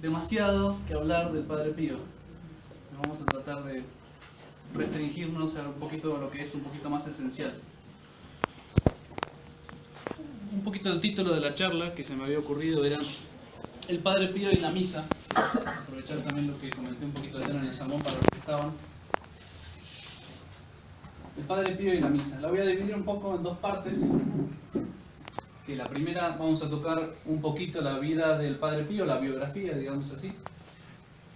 demasiado que hablar del Padre Pío. Vamos a tratar de restringirnos a un poquito a lo que es un poquito más esencial. Un poquito el título de la charla que se me había ocurrido era El Padre Pío y la misa. Aprovechar también lo que comenté un poquito ayer en el sermón para los que estaban. El Padre Pío y la misa. La voy a dividir un poco en dos partes. Que la primera vamos a tocar un poquito la vida del Padre Pío, la biografía, digamos así.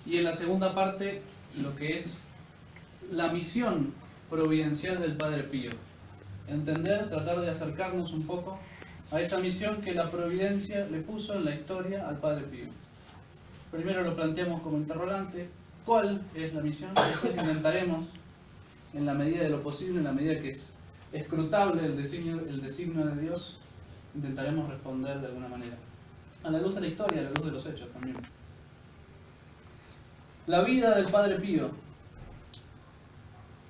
Y en la segunda parte lo que es la misión providencial del Padre Pío. Entender, tratar de acercarnos un poco a esa misión que la providencia le puso en la historia al Padre Pío. Primero lo planteamos como interrogante, ¿cuál es la misión? Después intentaremos, en la medida de lo posible, en la medida que es escrutable el designio de Dios, intentaremos responder de alguna manera. A la luz de la historia, a la luz de los hechos también. La vida del Padre Pío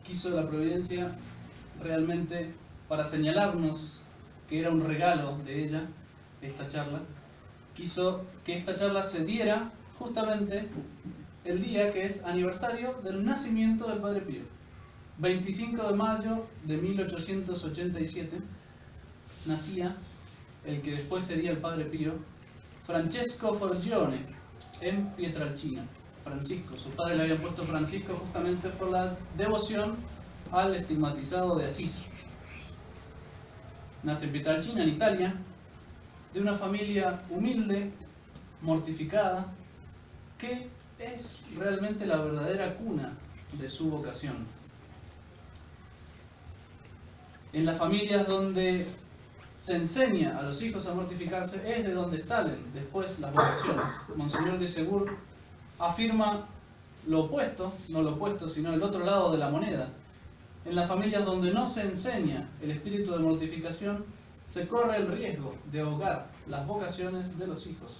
quiso la providencia realmente para señalarnos que era un regalo de ella, esta charla. Quiso que esta charla se diera justamente el día que es aniversario del nacimiento del Padre Pío. 25 de mayo de 1887 nacía el que después sería el Padre Pío, Francesco Forgione, en Pietrelcina. Francisco, su padre le había puesto Francisco justamente por la devoción al estigmatizado de Asís. Nace en Pietrelcina, en Italia, de una familia humilde, mortificada, que es realmente la verdadera cuna de su vocación. En las familias donde se enseña a los hijos a mortificarse es de donde salen después las vocaciones. Monseñor de Segur afirma lo opuesto, no lo opuesto, sino el otro lado de la moneda. En las familias donde no se enseña el espíritu de mortificación, se corre el riesgo de ahogar las vocaciones de los hijos.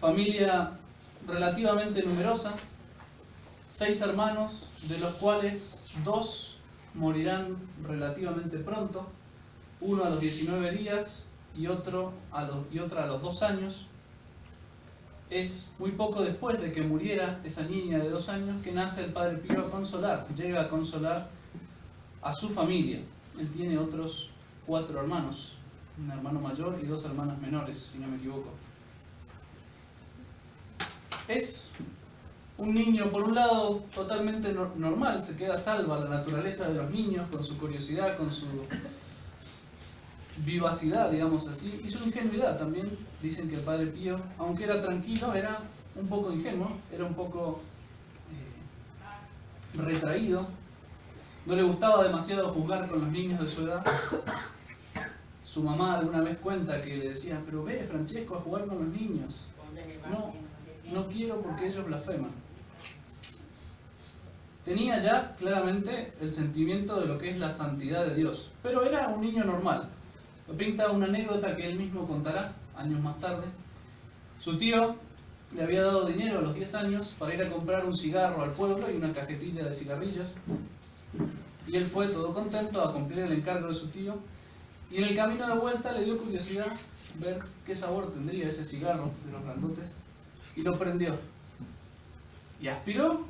Familia relativamente numerosa, 6 hermanos, de los cuales 2 morirán relativamente pronto, uno a los 19 días y otra a los 2 años. Es muy poco después de que muriera esa niña de 2 años que nace el Padre Pío a consolar, llega a consolar a su familia. Él tiene otros 4 hermanos, un hermano mayor y 2 hermanas menores, si no me equivoco. Es un niño, por un lado, totalmente normal, se queda salva la naturaleza de los niños, con su curiosidad, con su vivacidad, digamos así, y su ingenuidad también. Dicen que el Padre Pío, aunque era tranquilo, era un poco ingenuo, era un poco retraído, no le gustaba demasiado jugar con los niños de su edad. Su mamá alguna vez cuenta que le decía, pero ve, Francesco, a jugar con los niños. No quiero porque ellos blasfeman. Tenía ya claramente el sentimiento de lo que es la santidad de Dios, pero era un niño normal. Lo pinta una anécdota que él mismo contará años más tarde. Su tío le había dado dinero a los 10 años para ir a comprar un cigarro al pueblo y una cajetilla de cigarrillos. Y él fue todo contento a cumplir el encargo de su tío. Y en el camino de vuelta le dio curiosidad ver qué sabor tendría ese cigarro de los grandotes. Y lo prendió. Y aspiró.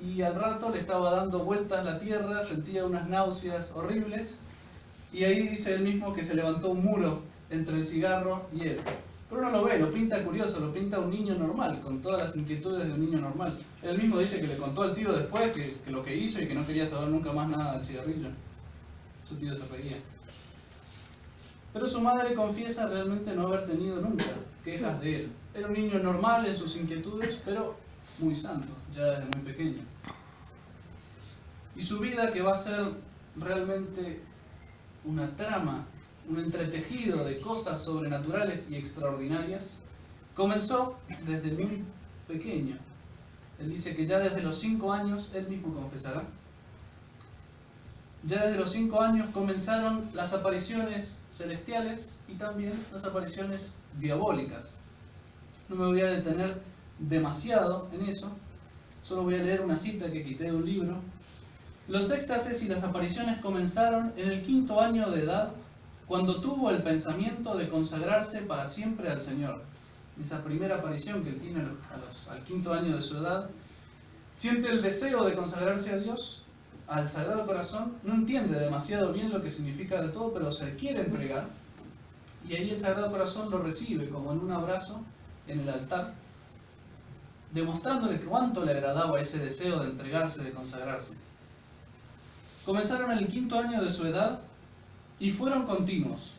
Y al rato le estaba dando vueltas la tierra, sentía unas náuseas horribles. Y ahí dice él mismo que se levantó un muro entre el cigarro y él. Pero uno lo ve, lo pinta curioso, lo pinta un niño normal, con todas las inquietudes de un niño normal. Él mismo dice que le contó al tío después que lo que hizo y que no quería saber nunca más nada del cigarrillo. Su tío se reía. Pero su madre confiesa realmente no haber tenido nunca quejas de él. Era un niño normal en sus inquietudes, pero muy santo, ya desde muy pequeño. Y su vida, que va a ser realmente una trama, un entretejido de cosas sobrenaturales y extraordinarias, comenzó desde muy pequeño. Él dice que ya desde los 5 años, él mismo confesará, ya desde los 5 años comenzaron las apariciones celestiales y también las apariciones diabólicas. No me voy a detener demasiado en eso, solo voy a leer una cita que quité de un libro. Los éxtasis y las apariciones comenzaron en el 5.º año de edad, cuando tuvo el pensamiento de consagrarse para siempre al Señor. esa primera aparición que él tiene al 5.º año de su edad, siente el deseo de consagrarse a Dios, al Sagrado Corazón, no entiende demasiado bien lo que significa del todo, pero se quiere entregar, y ahí el Sagrado Corazón lo recibe como en un abrazo en el altar, demostrándole cuánto le agradaba ese deseo de entregarse, de consagrarse. Comenzaron en el 5.º año de su edad y fueron continuos.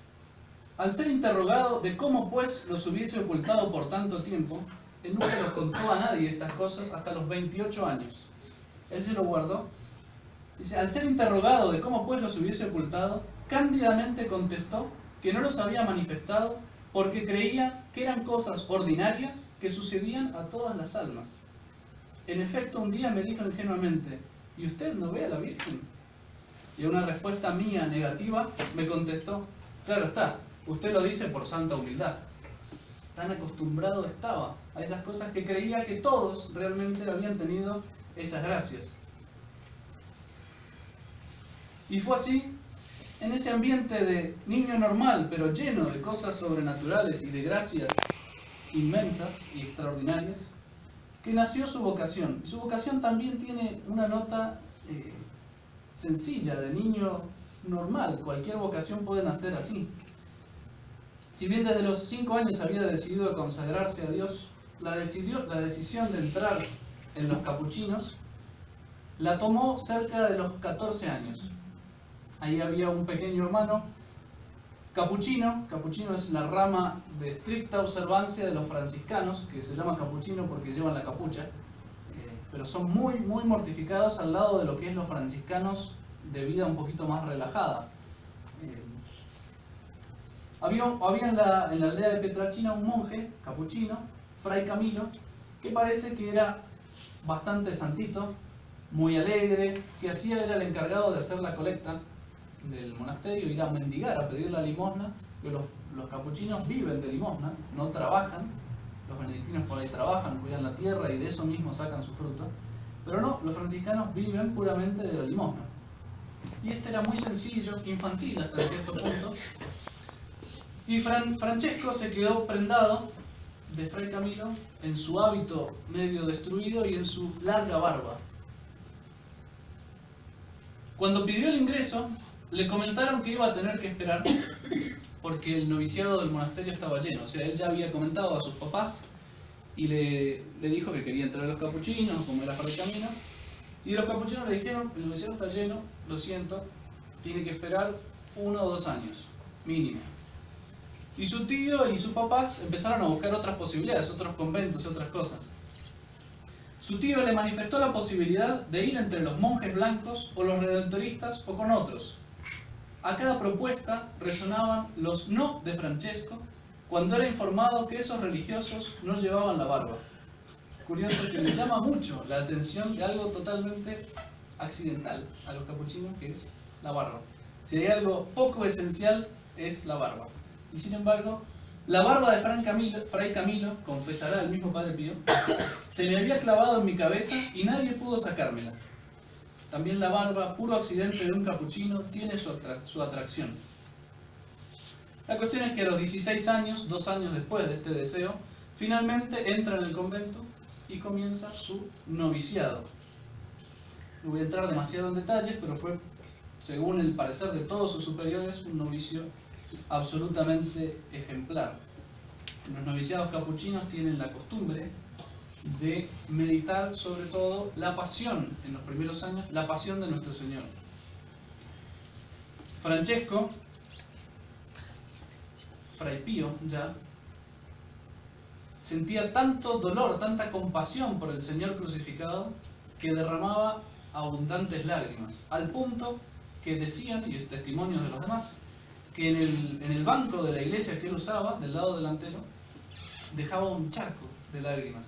Al ser interrogado de cómo pues los hubiese ocultado por tanto tiempo, él nunca los contó a nadie estas cosas hasta los 28 años. Él se lo guardó. Dice, al ser interrogado de cómo pues los hubiese ocultado, cándidamente contestó que no los había manifestado porque creía que eran cosas ordinarias que sucedían a todas las almas. En efecto, un día me dijo ingenuamente, ¿y usted no ve a la Virgen? Y a una respuesta mía negativa me contestó, claro está, usted lo dice por santa humildad. Tan acostumbrado estaba a esas cosas que creía que todos realmente habían tenido esas gracias. Y fue así, en ese ambiente de niño normal, pero lleno de cosas sobrenaturales y de gracias inmensas y extraordinarias, que nació su vocación. Y su vocación también tiene una nota sencilla, de niño normal. Cualquier vocación puede nacer así. Si bien desde los 5 años había decidido consagrarse a Dios, la decisión de entrar en los capuchinos la tomó cerca de los 14 años. Ahí había un pequeño hermano capuchino. Capuchino es la rama de estricta observancia de los franciscanos, que se llama capuchino porque llevan la capucha, pero son muy, muy mortificados al lado de lo que es los franciscanos de vida un poquito más relajada. Había en la aldea de Petrachina un monje capuchino, Fray Camilo, que parece que era bastante santito, muy alegre, que era el encargado de hacer la colecta del monasterio, ir a mendigar, a pedir la limosna, que los capuchinos viven de limosna, no trabajan. Los benedictinos por ahí trabajan, cuidan la tierra y de eso mismo sacan su fruto, pero no, los franciscanos viven puramente de la limosna. Y este era muy sencillo, infantil hasta cierto punto, y Francesco se quedó prendado de Fray Camilo en su hábito medio destruido y en su larga barba. Cuando pidió el ingreso, le comentaron que iba a tener que esperar porque el noviciado del monasterio estaba lleno. O sea, él ya había comentado a sus papás y le dijo que quería entrar a los capuchinos, como era Fray Camilo. Y los capuchinos le dijeron, el noviciado está lleno, lo siento, tiene que esperar 1 o 2 años, mínimo. Y su tío y sus papás empezaron a buscar otras posibilidades, otros conventos y otras cosas. Su tío le manifestó la posibilidad de ir entre los monjes blancos o los redentoristas o con otros. A cada propuesta resonaban los no de Francesco cuando era informado que esos religiosos no llevaban la barba. Curioso que les llama mucho la atención de algo totalmente accidental a los capuchinos, que es la barba. Si hay algo poco esencial, es la barba. Y sin embargo, la barba de Fray Camilo, confesará el mismo Padre Pío, se me había clavado en mi cabeza y nadie pudo sacármela. También la barba, puro accidente de un capuchino, tiene su atracción. La cuestión es que a los 16 años, 2 años después de este deseo, finalmente entra en el convento y comienza su noviciado. No voy a entrar demasiado en detalles, pero fue, según el parecer de todos sus superiores, un novicio absolutamente ejemplar. Los noviciados capuchinos tienen la costumbre de meditar sobre todo la pasión, en los primeros años, la pasión de nuestro Señor. Francesco, Fray Pío ya, sentía tanto dolor, tanta compasión por el Señor crucificado, que derramaba abundantes lágrimas, al punto que decían, y es testimonio de los demás, que en el banco de la iglesia que él usaba, del lado delantero, dejaba un charco de lágrimas.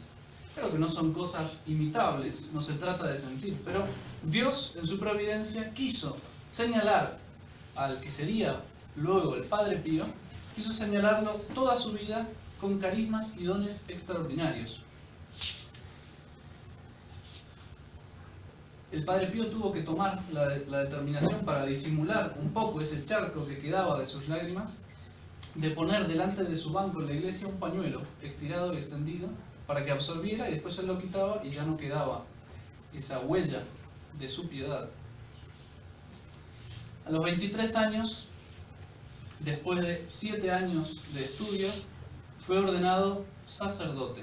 Creo que no son cosas imitables, no se trata de sentir, pero Dios en su providencia quiso señalar al que sería luego el Padre Pío, quiso señalarlo toda su vida con carismas y dones extraordinarios. El Padre Pío tuvo que tomar la determinación para disimular un poco ese charco que quedaba de sus lágrimas de poner delante de su banco en la iglesia un pañuelo estirado y extendido para que absorbiera, y después él lo quitaba y ya no quedaba esa huella de su piedad. A los 23 años, después de 7 años de estudio, fue ordenado sacerdote.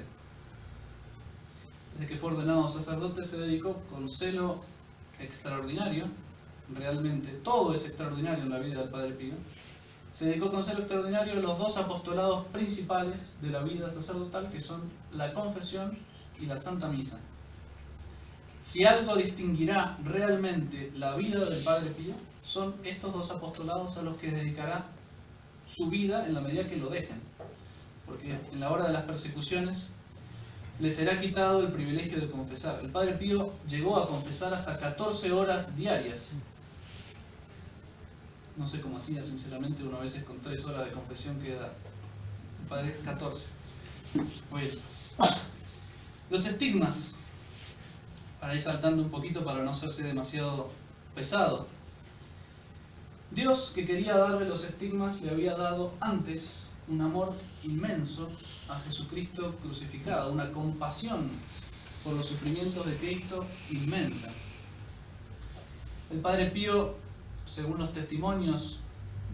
Desde que fue ordenado sacerdote se dedicó con celo extraordinario, realmente todo es extraordinario en la vida del Padre Pío. Se dedicó con celo extraordinario a los 2 apostolados principales de la vida sacerdotal, que son la confesión y la Santa Misa. Si algo distinguirá realmente la vida del Padre Pío, son estos 2 apostolados a los que dedicará su vida en la medida que lo dejen. Porque en la hora de las persecuciones le será quitado el privilegio de confesar. El Padre Pío llegó a confesar hasta 14 horas diarias. No sé cómo hacía, sinceramente, una vez con 3 horas de confesión queda. El Padre 14. Bueno. Los estigmas, para ir saltando un poquito para no hacerse demasiado pesado. Dios, que quería darle los estigmas, le había dado antes un amor inmenso a Jesucristo crucificado, una compasión por los sufrimientos de Cristo inmensa. El Padre Pío, según los testimonios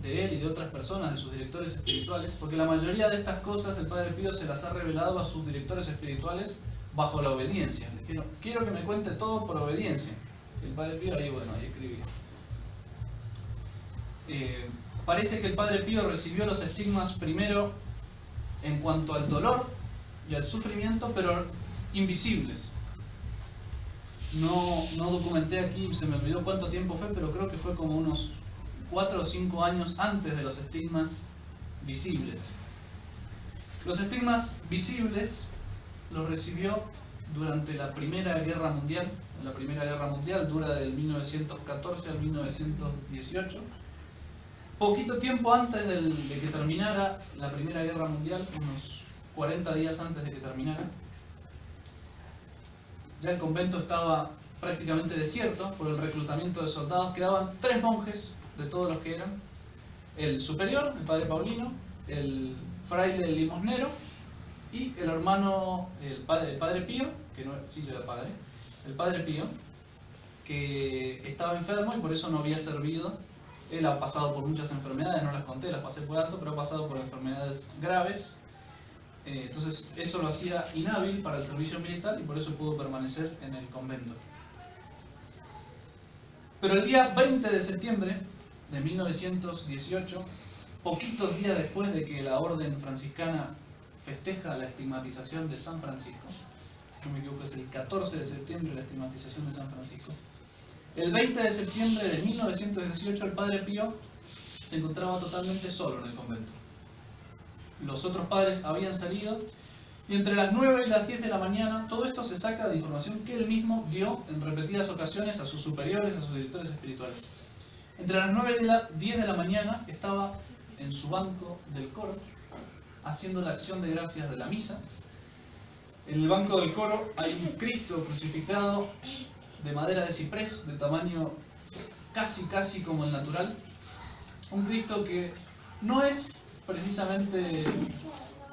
de él y de otras personas, de sus directores espirituales, porque la mayoría de estas cosas el Padre Pío se las ha revelado a sus directores espirituales bajo la obediencia. Les dijeron, quiero que me cuente todo por obediencia. El Padre Pío ahí escribía. Parece que el Padre Pío recibió los estigmas primero en cuanto al dolor y al sufrimiento, pero invisibles. No documenté aquí, se me olvidó cuánto tiempo fue, pero creo que fue como unos 4 o 5 años antes de los estigmas visibles. Los estigmas visibles los recibió durante la Primera Guerra Mundial. La Primera Guerra Mundial dura del 1914 al 1918. Poquito tiempo antes de que terminara la Primera Guerra Mundial, unos 40 días antes de que terminara, ya el convento estaba prácticamente desierto por el reclutamiento de soldados. Quedaban 3 monjes de todos los que eran: el superior, el padre Paulino, el fraile el limosnero y el hermano, el padre Pío, que no sí ya era padre, el Padre Pío, que estaba enfermo y por eso no había servido. Él ha pasado por muchas enfermedades, no las conté, las pasé por alto, pero ha pasado por enfermedades graves. Entonces eso lo hacía inhábil para el servicio militar y por eso pudo permanecer en el convento. Pero el día 20 de septiembre de 1918, poquitos días después de que la orden franciscana festeja la estigmatización de San Francisco, si no me equivoco es el 14 de septiembre la estigmatización de San Francisco, el 20 de septiembre de 1918 el Padre Pío se encontraba totalmente solo en el convento. Los otros padres habían salido y entre las 9 y las 10 de la mañana, todo esto se saca de información que él mismo dio en repetidas ocasiones a sus superiores, a sus directores espirituales. Entre las 9 y las 10 de la mañana estaba en su banco del coro haciendo la acción de gracias de la misa. En el banco del coro hay un Cristo crucificado de madera de ciprés, de tamaño casi como el natural. Un Cristo que no es precisamente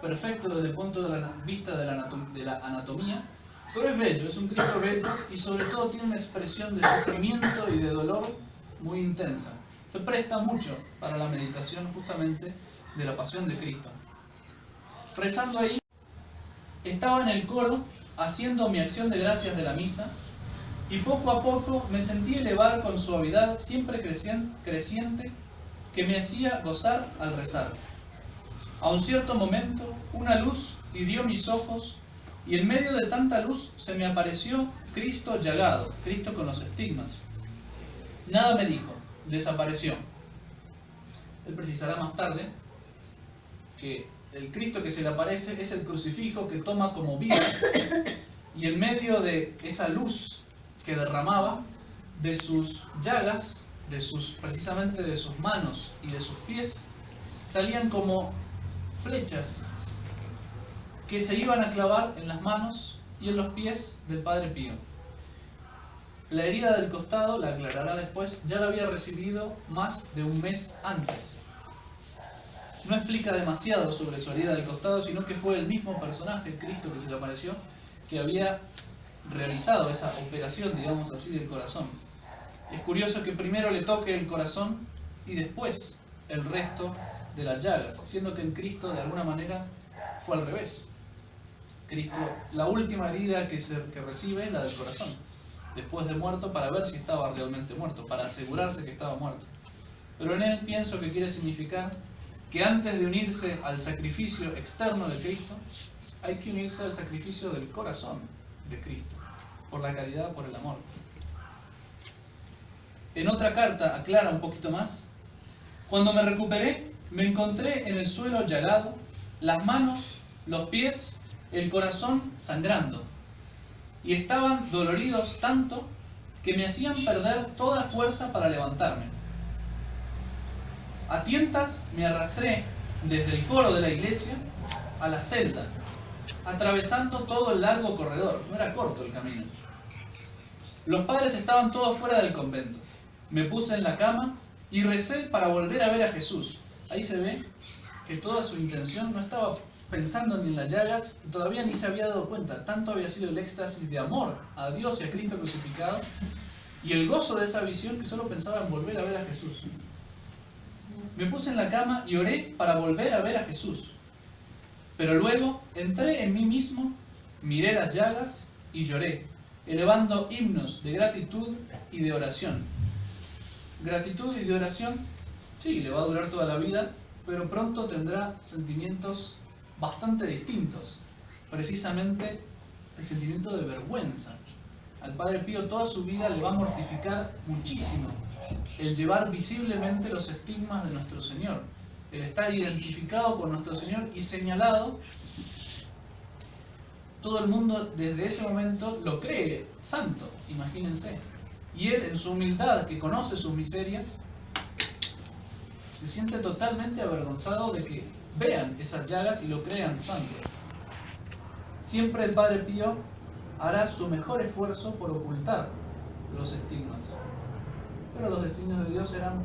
perfecto desde el punto de vista de la anatomía, pero es bello, es un Cristo bello y sobre todo tiene una expresión de sufrimiento y de dolor muy intensa. Se presta mucho para la meditación justamente de la pasión de Cristo. Rezando ahí, estaba en el coro haciendo mi acción de gracias de la misa y poco a poco me sentí elevar con suavidad siempre creciente que me hacía gozar al rezar. A un cierto momento, una luz hirió mis ojos y en medio de tanta luz se me apareció Cristo llagado, Cristo con los estigmas. Nada me dijo, desapareció. Él precisará más tarde que el Cristo que se le aparece es el crucifijo que toma como vida y en medio de esa luz que derramaba de sus llagas, precisamente de sus manos y de sus pies, salían como flechas que se iban a clavar en las manos y en los pies del Padre Pío. La herida del costado, la aclarará después, ya la había recibido más de un mes antes. no explica demasiado sobre su herida del costado, sino que fue el mismo personaje, Cristo, que se le apareció, que había realizado esa operación, digamos así, del corazón. Es curioso que primero le toque el corazón y después el resto de las llagas, siendo que en Cristo de alguna manera fue al revés. Cristo, la última herida que recibe es la del corazón, después de muerto, para ver si estaba realmente muerto, para asegurarse que estaba muerto. Pero en él pienso que quiere significar que antes de unirse al sacrificio externo de Cristo, hay que unirse al sacrificio del corazón de Cristo, por la caridad, por el amor. En otra carta aclara un poquito más: cuando me recuperé, me encontré en el suelo llagado, las manos, los pies, el corazón sangrando, y estaban doloridos tanto que me hacían perder toda fuerza para levantarme. A tientas me arrastré desde el coro de la iglesia a la celda, atravesando todo el largo corredor. No era corto el camino. Los padres estaban todos fuera del convento. Me puse en la cama y recé para volver a ver a Jesús. Ahí se ve que toda su intención no estaba pensando ni en las llagas, y todavía ni se había dado cuenta. Tanto había sido el éxtasis de amor a Dios y a Cristo crucificado, y el gozo de esa visión, que solo pensaba en volver a ver a Jesús. Me puse en la cama y oré para volver a ver a Jesús. Pero luego entré en mí mismo, miré las llagas y lloré, elevando himnos de gratitud y de oración. Gratitud y de oración, sí, le va a durar toda la vida, pero pronto tendrá sentimientos bastante distintos. Precisamente el sentimiento de vergüenza. Al Padre Pío toda su vida le va a mortificar muchísimo el llevar visiblemente los estigmas de nuestro Señor, el estar identificado con nuestro Señor y señalado. Todo el mundo desde ese momento lo cree santo, imagínense. Y él, en su humildad, que conoce sus miserias, se siente totalmente avergonzado de que vean esas llagas y lo crean santo. Siempre el Padre Pío hará su mejor esfuerzo por ocultar los estigmas. Pero los designios de Dios eran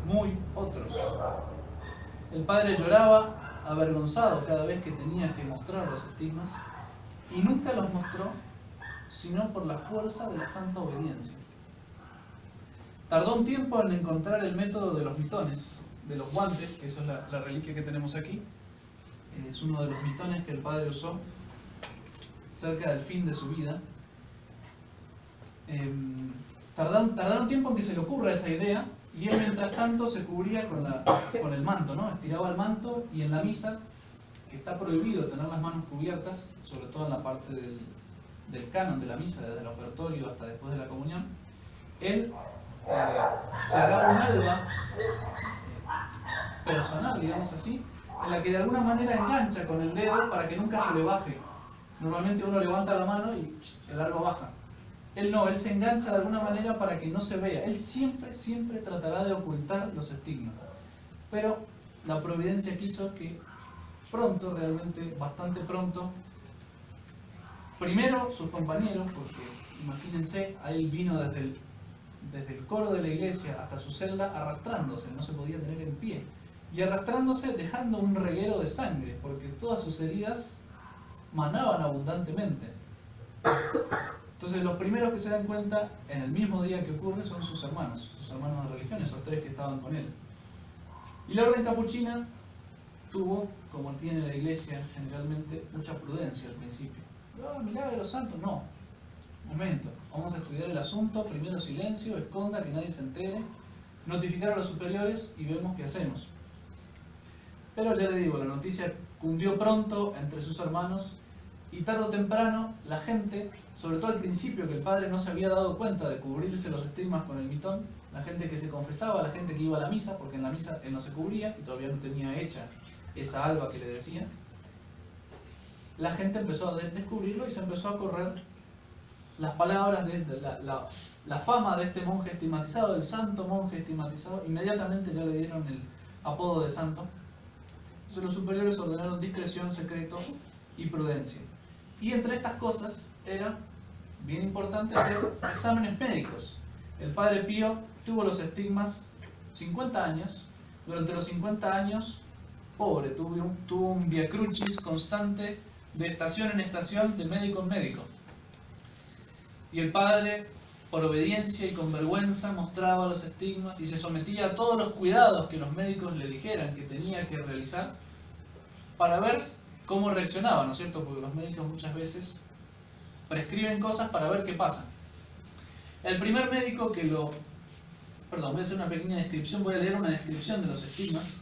muy otros. El Padre lloraba avergonzado cada vez que tenía que mostrar los estigmas, y nunca los mostró sino por la fuerza de la santa obediencia. Tardó un tiempo en encontrar el método de los mitones, de los guantes, que eso es la reliquia que tenemos aquí. Es uno de los mitones que el Padre usó cerca del fin de su vida. Tardaron tiempo en que se le ocurra esa idea, y él mientras tanto se cubría con el manto, ¿no? Estiraba el manto, y en la misa, que está prohibido tener las manos cubiertas, sobre todo en la parte del canon de la misa, desde el ofertorio hasta después de la comunión, él se daba un alba personal, digamos así, en la que de alguna manera engancha con el dedo para que nunca se le baje. Normalmente uno levanta la mano y el alba baja. Él no, él se engancha de alguna manera para que no se vea. Él siempre tratará de ocultar los estigmas. Pero la providencia quiso que pronto, realmente bastante pronto, primero sus compañeros, porque imagínense, a él vino desde el coro de la iglesia hasta su celda arrastrándose, no se podía tener en pie. Y arrastrándose dejando un reguero de sangre, porque todas sus heridas manaban abundantemente. Entonces los primeros que se dan cuenta en el mismo día que ocurre son sus hermanos de religión, esos tres que estaban con él. Y la orden capuchina tuvo, como tiene la iglesia generalmente, mucha prudencia al principio. Milagros santos, no. Momento, vamos a estudiar el asunto, primero silencio, esconda, que nadie se entere, notificar a los superiores y vemos qué hacemos. Pero ya le digo, la noticia cundió pronto entre sus hermanos, y tarde o temprano la gente, sobre todo al principio, que el padre no se había dado cuenta de cubrirse los estigmas con el mitón, la gente que se confesaba, la gente que iba a la misa, porque en la misa él no se cubría y todavía no tenía hecha esa alba que le decía, la gente empezó a descubrirlo y se empezó a correr las palabras de la fama de este monje estigmatizado, del santo monje estigmatizado. Inmediatamente ya le dieron el apodo de santo. Entonces los superiores ordenaron discreción, secreto y prudencia. Y entre estas cosas era bien importante hacer exámenes médicos. El Padre Pío tuvo los estigmas 50 años. Durante los 50 años pobre, tuvo un viacrucis constante de estación en estación, de médico en médico. Y el padre, por obediencia y con vergüenza, mostraba los estigmas y se sometía a todos los cuidados que los médicos le dijeran que tenía que realizar para ver cómo reaccionaba, ¿no es cierto? Porque los médicos muchas veces prescriben cosas para ver qué pasa. El primer médico que lo... Perdón, voy a hacer una pequeña descripción, voy a leer una descripción de los estigmas.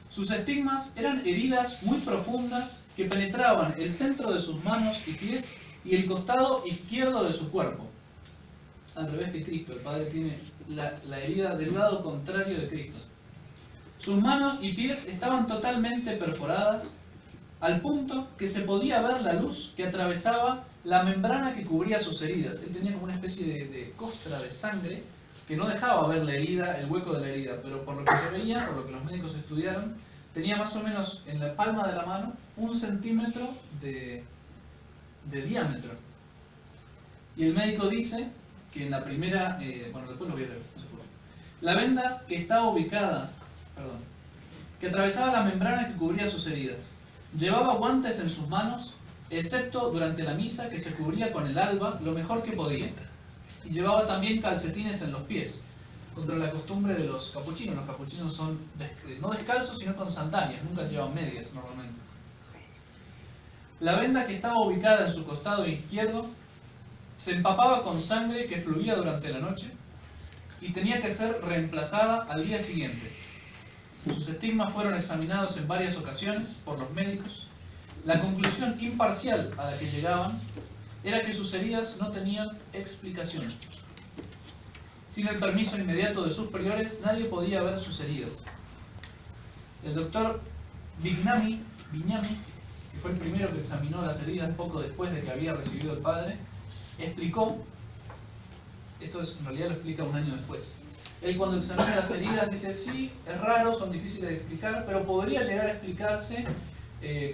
Sus estigmas eran heridas muy profundas que penetraban el centro de sus manos y pies y el costado izquierdo de su cuerpo. Al revés que Cristo, el Padre tiene la herida del lado contrario de Cristo. Sus manos y pies estaban totalmente perforadas al punto que se podía ver la luz que atravesaba la membrana que cubría sus heridas. Él tenía como una especie de costra de sangre que no dejaba ver la herida, el hueco de la herida, pero por lo que se veía, por lo que los médicos estudiaron, tenía más o menos en la palma de la mano 1 centímetro de diámetro. Y el médico dice que en la primera, bueno, después lo voy a leer, no se preocupe. La venda que estaba ubicada, que atravesaba la membrana que cubría sus heridas. Llevaba guantes en sus manos, excepto durante la misa, que se cubría con el alba lo mejor que podía. Y llevaba también calcetines en los pies, contra la costumbre de los capuchinos. Los capuchinos son no descalzos, sino con sandalias, nunca llevan medias normalmente. La venda que estaba ubicada en su costado izquierdo se empapaba con sangre que fluía durante la noche y tenía que ser reemplazada al día siguiente. Sus estigmas fueron examinados en varias ocasiones por los médicos. La conclusión imparcial a la que llegaban era que sus heridas no tenían explicación. Sin el permiso inmediato de sus superiores, nadie podía ver sus heridas. El doctor Bignami, que fue el primero que examinó las heridas poco después de que había recibido el padre, explicó, en realidad lo explica 1 año después. Él cuando examina las heridas dice, sí, es raro, son difíciles de explicar, pero podría llegar a explicarse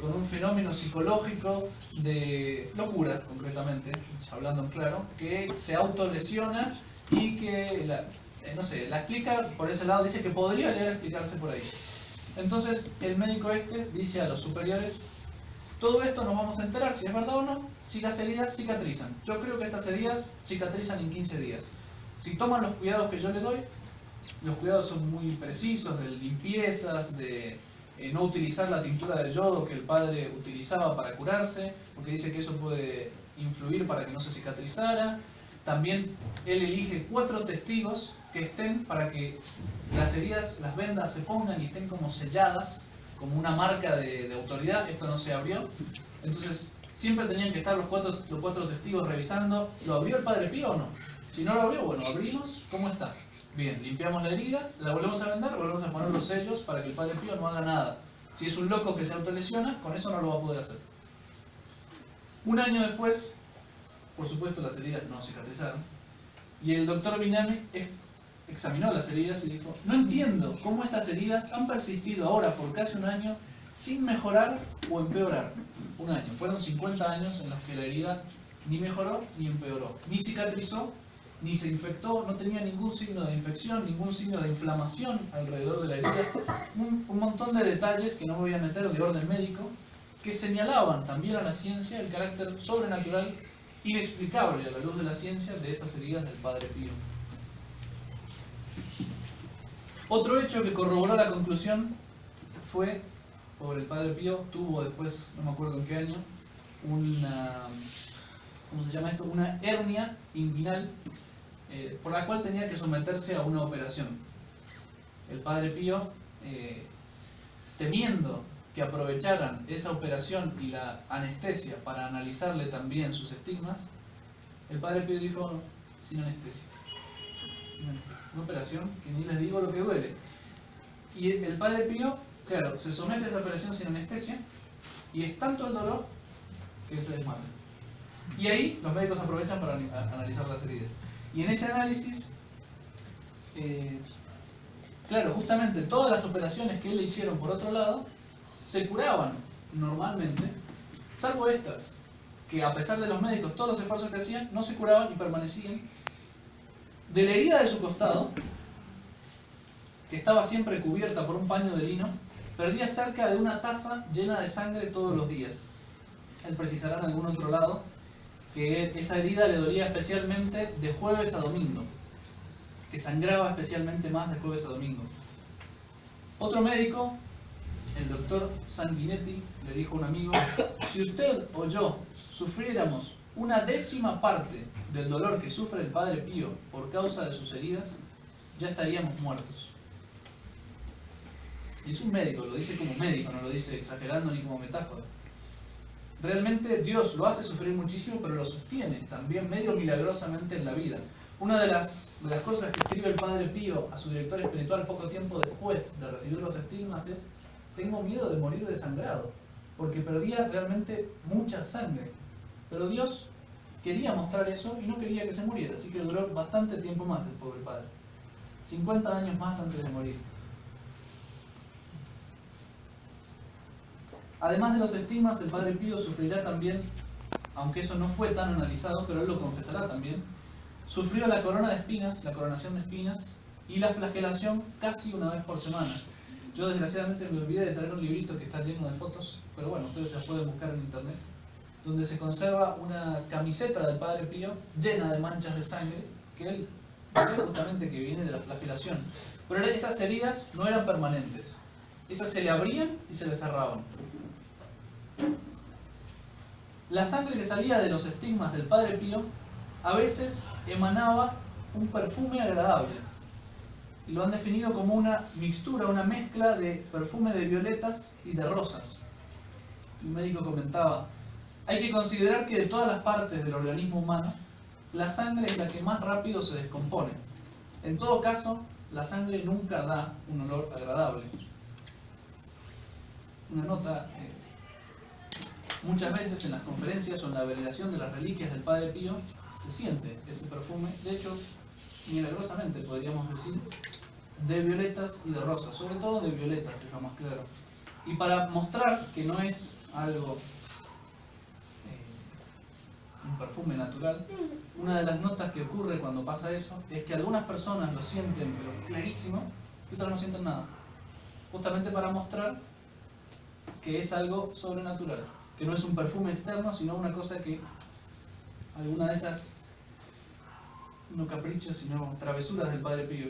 con un fenómeno psicológico de locura, concretamente, hablando en claro, que se autolesiona y que, no sé, la explica por ese lado, dice que podría llegar a explicarse por ahí. Entonces el médico dice a los superiores, todo esto nos vamos a enterar si es verdad o no, si las heridas cicatrizan. Yo creo que estas heridas cicatrizan en 15 días. Si toman los cuidados que yo les doy, los cuidados son muy precisos, de limpiezas, de no utilizar la tintura de yodo que el padre utilizaba para curarse, porque dice que eso puede influir para que no se cicatrizara. También él elige 4 testigos que estén para que las heridas, las vendas se pongan y estén como selladas, como una marca de autoridad. Esto no se abrió. Entonces siempre tenían que estar los cuatro testigos revisando, ¿lo abrió el Padre Pío o no? Si no lo abrió, bueno, abrimos, ¿cómo está? Bien, limpiamos la herida, la volvemos a vendar, volvemos a poner los sellos para que el Padre Pío no haga nada. Si es un loco que se autolesiona, con eso no lo va a poder hacer. 1 año después, por supuesto las heridas no cicatrizaron, y el doctor Bignami examinó las heridas y dijo, no entiendo cómo estas heridas han persistido ahora por casi 1 año sin mejorar o empeorar. 1 año, fueron 50 años en los que la herida ni mejoró ni empeoró, ni cicatrizó, ni se infectó, no tenía ningún signo de infección, ningún signo de inflamación alrededor de la herida. Un montón de detalles que no me voy a meter de orden médico, que señalaban también a la ciencia el carácter sobrenatural, inexplicable a la luz de la ciencia, de esas heridas del Padre Pío. Otro hecho que corroboró la conclusión fue, por el Padre Pío, tuvo después, no me acuerdo en qué año, ¿cómo se llama esto? Una hernia inguinal, por la cual tenía que someterse a una operación. El Padre Pío, temiendo que aprovecharan esa operación y la anestesia para analizarle también sus estigmas, el Padre Pío dijo, no, sin anestesia. Una operación que ni les digo lo que duele. Y el Padre Pío, claro, se somete a esa operación sin anestesia y es tanto el dolor que se desmaya. Y ahí los médicos aprovechan para analizar las heridas. Y en ese análisis, claro, justamente todas las operaciones que él le hicieron por otro lado, se curaban normalmente, salvo estas, que a pesar de los médicos, todos los esfuerzos que hacían, no se curaban y permanecían. De la herida de su costado, que estaba siempre cubierta por un paño de lino, perdía cerca de una taza llena de sangre todos los días. Él precisará en algún otro lado que esa herida le dolía especialmente de jueves a domingo, que sangraba especialmente más de jueves a domingo. Otro médico, el doctor Sanguinetti, le dijo a un amigo: si usted o yo sufriéramos una décima parte del dolor que sufre el Padre Pío por causa de sus heridas, ya estaríamos muertos. Y es un médico, lo dice como médico, no lo dice exagerando ni como metáfora. Realmente Dios lo hace sufrir muchísimo, pero lo sostiene también medio milagrosamente en la vida. Una de las cosas que escribe el Padre Pío a su director espiritual poco tiempo después de recibir los estigmas es: tengo miedo de morir desangrado, porque perdía realmente mucha sangre. Pero Dios quería mostrar eso y no quería que se muriera, así que duró bastante tiempo más el pobre padre. 50 años más antes de morir. Además de los estigmas, el Padre Pío sufrirá también, aunque eso no fue tan analizado, pero él lo confesará también, sufrió la corona de espinas, la coronación de espinas, y la flagelación casi una vez por semana. Yo desgraciadamente me olvidé de traer un librito que está lleno de fotos, pero bueno, ustedes se las pueden buscar en internet, donde se conserva una camiseta del Padre Pío llena de manchas de sangre, que él cree justamente que viene de la flagelación. Pero esas heridas no eran permanentes, esas se le abrían y se le cerraban. La sangre que salía de los estigmas del Padre Pío a veces emanaba un perfume agradable, y lo han definido como una mixtura, una mezcla de perfume de violetas y de rosas. Un médico comentaba: hay que considerar que de todas las partes del organismo humano, la sangre es la que más rápido se descompone. En todo caso, la sangre nunca da un olor agradable. Una nota: muchas veces en las conferencias o en la veneración de las reliquias del Padre Pío se siente ese perfume, de hecho, milagrosamente podríamos decir, de violetas y de rosas, sobre todo de violetas, es lo más claro. Y para mostrar que no es algo, un perfume natural, una de las notas que ocurre cuando pasa eso es que algunas personas lo sienten pero clarísimo y otras no sienten nada, justamente para mostrar que es algo sobrenatural, que no es un perfume externo, sino una cosa que, alguna de esas, no caprichos, sino travesuras del Padre Pío.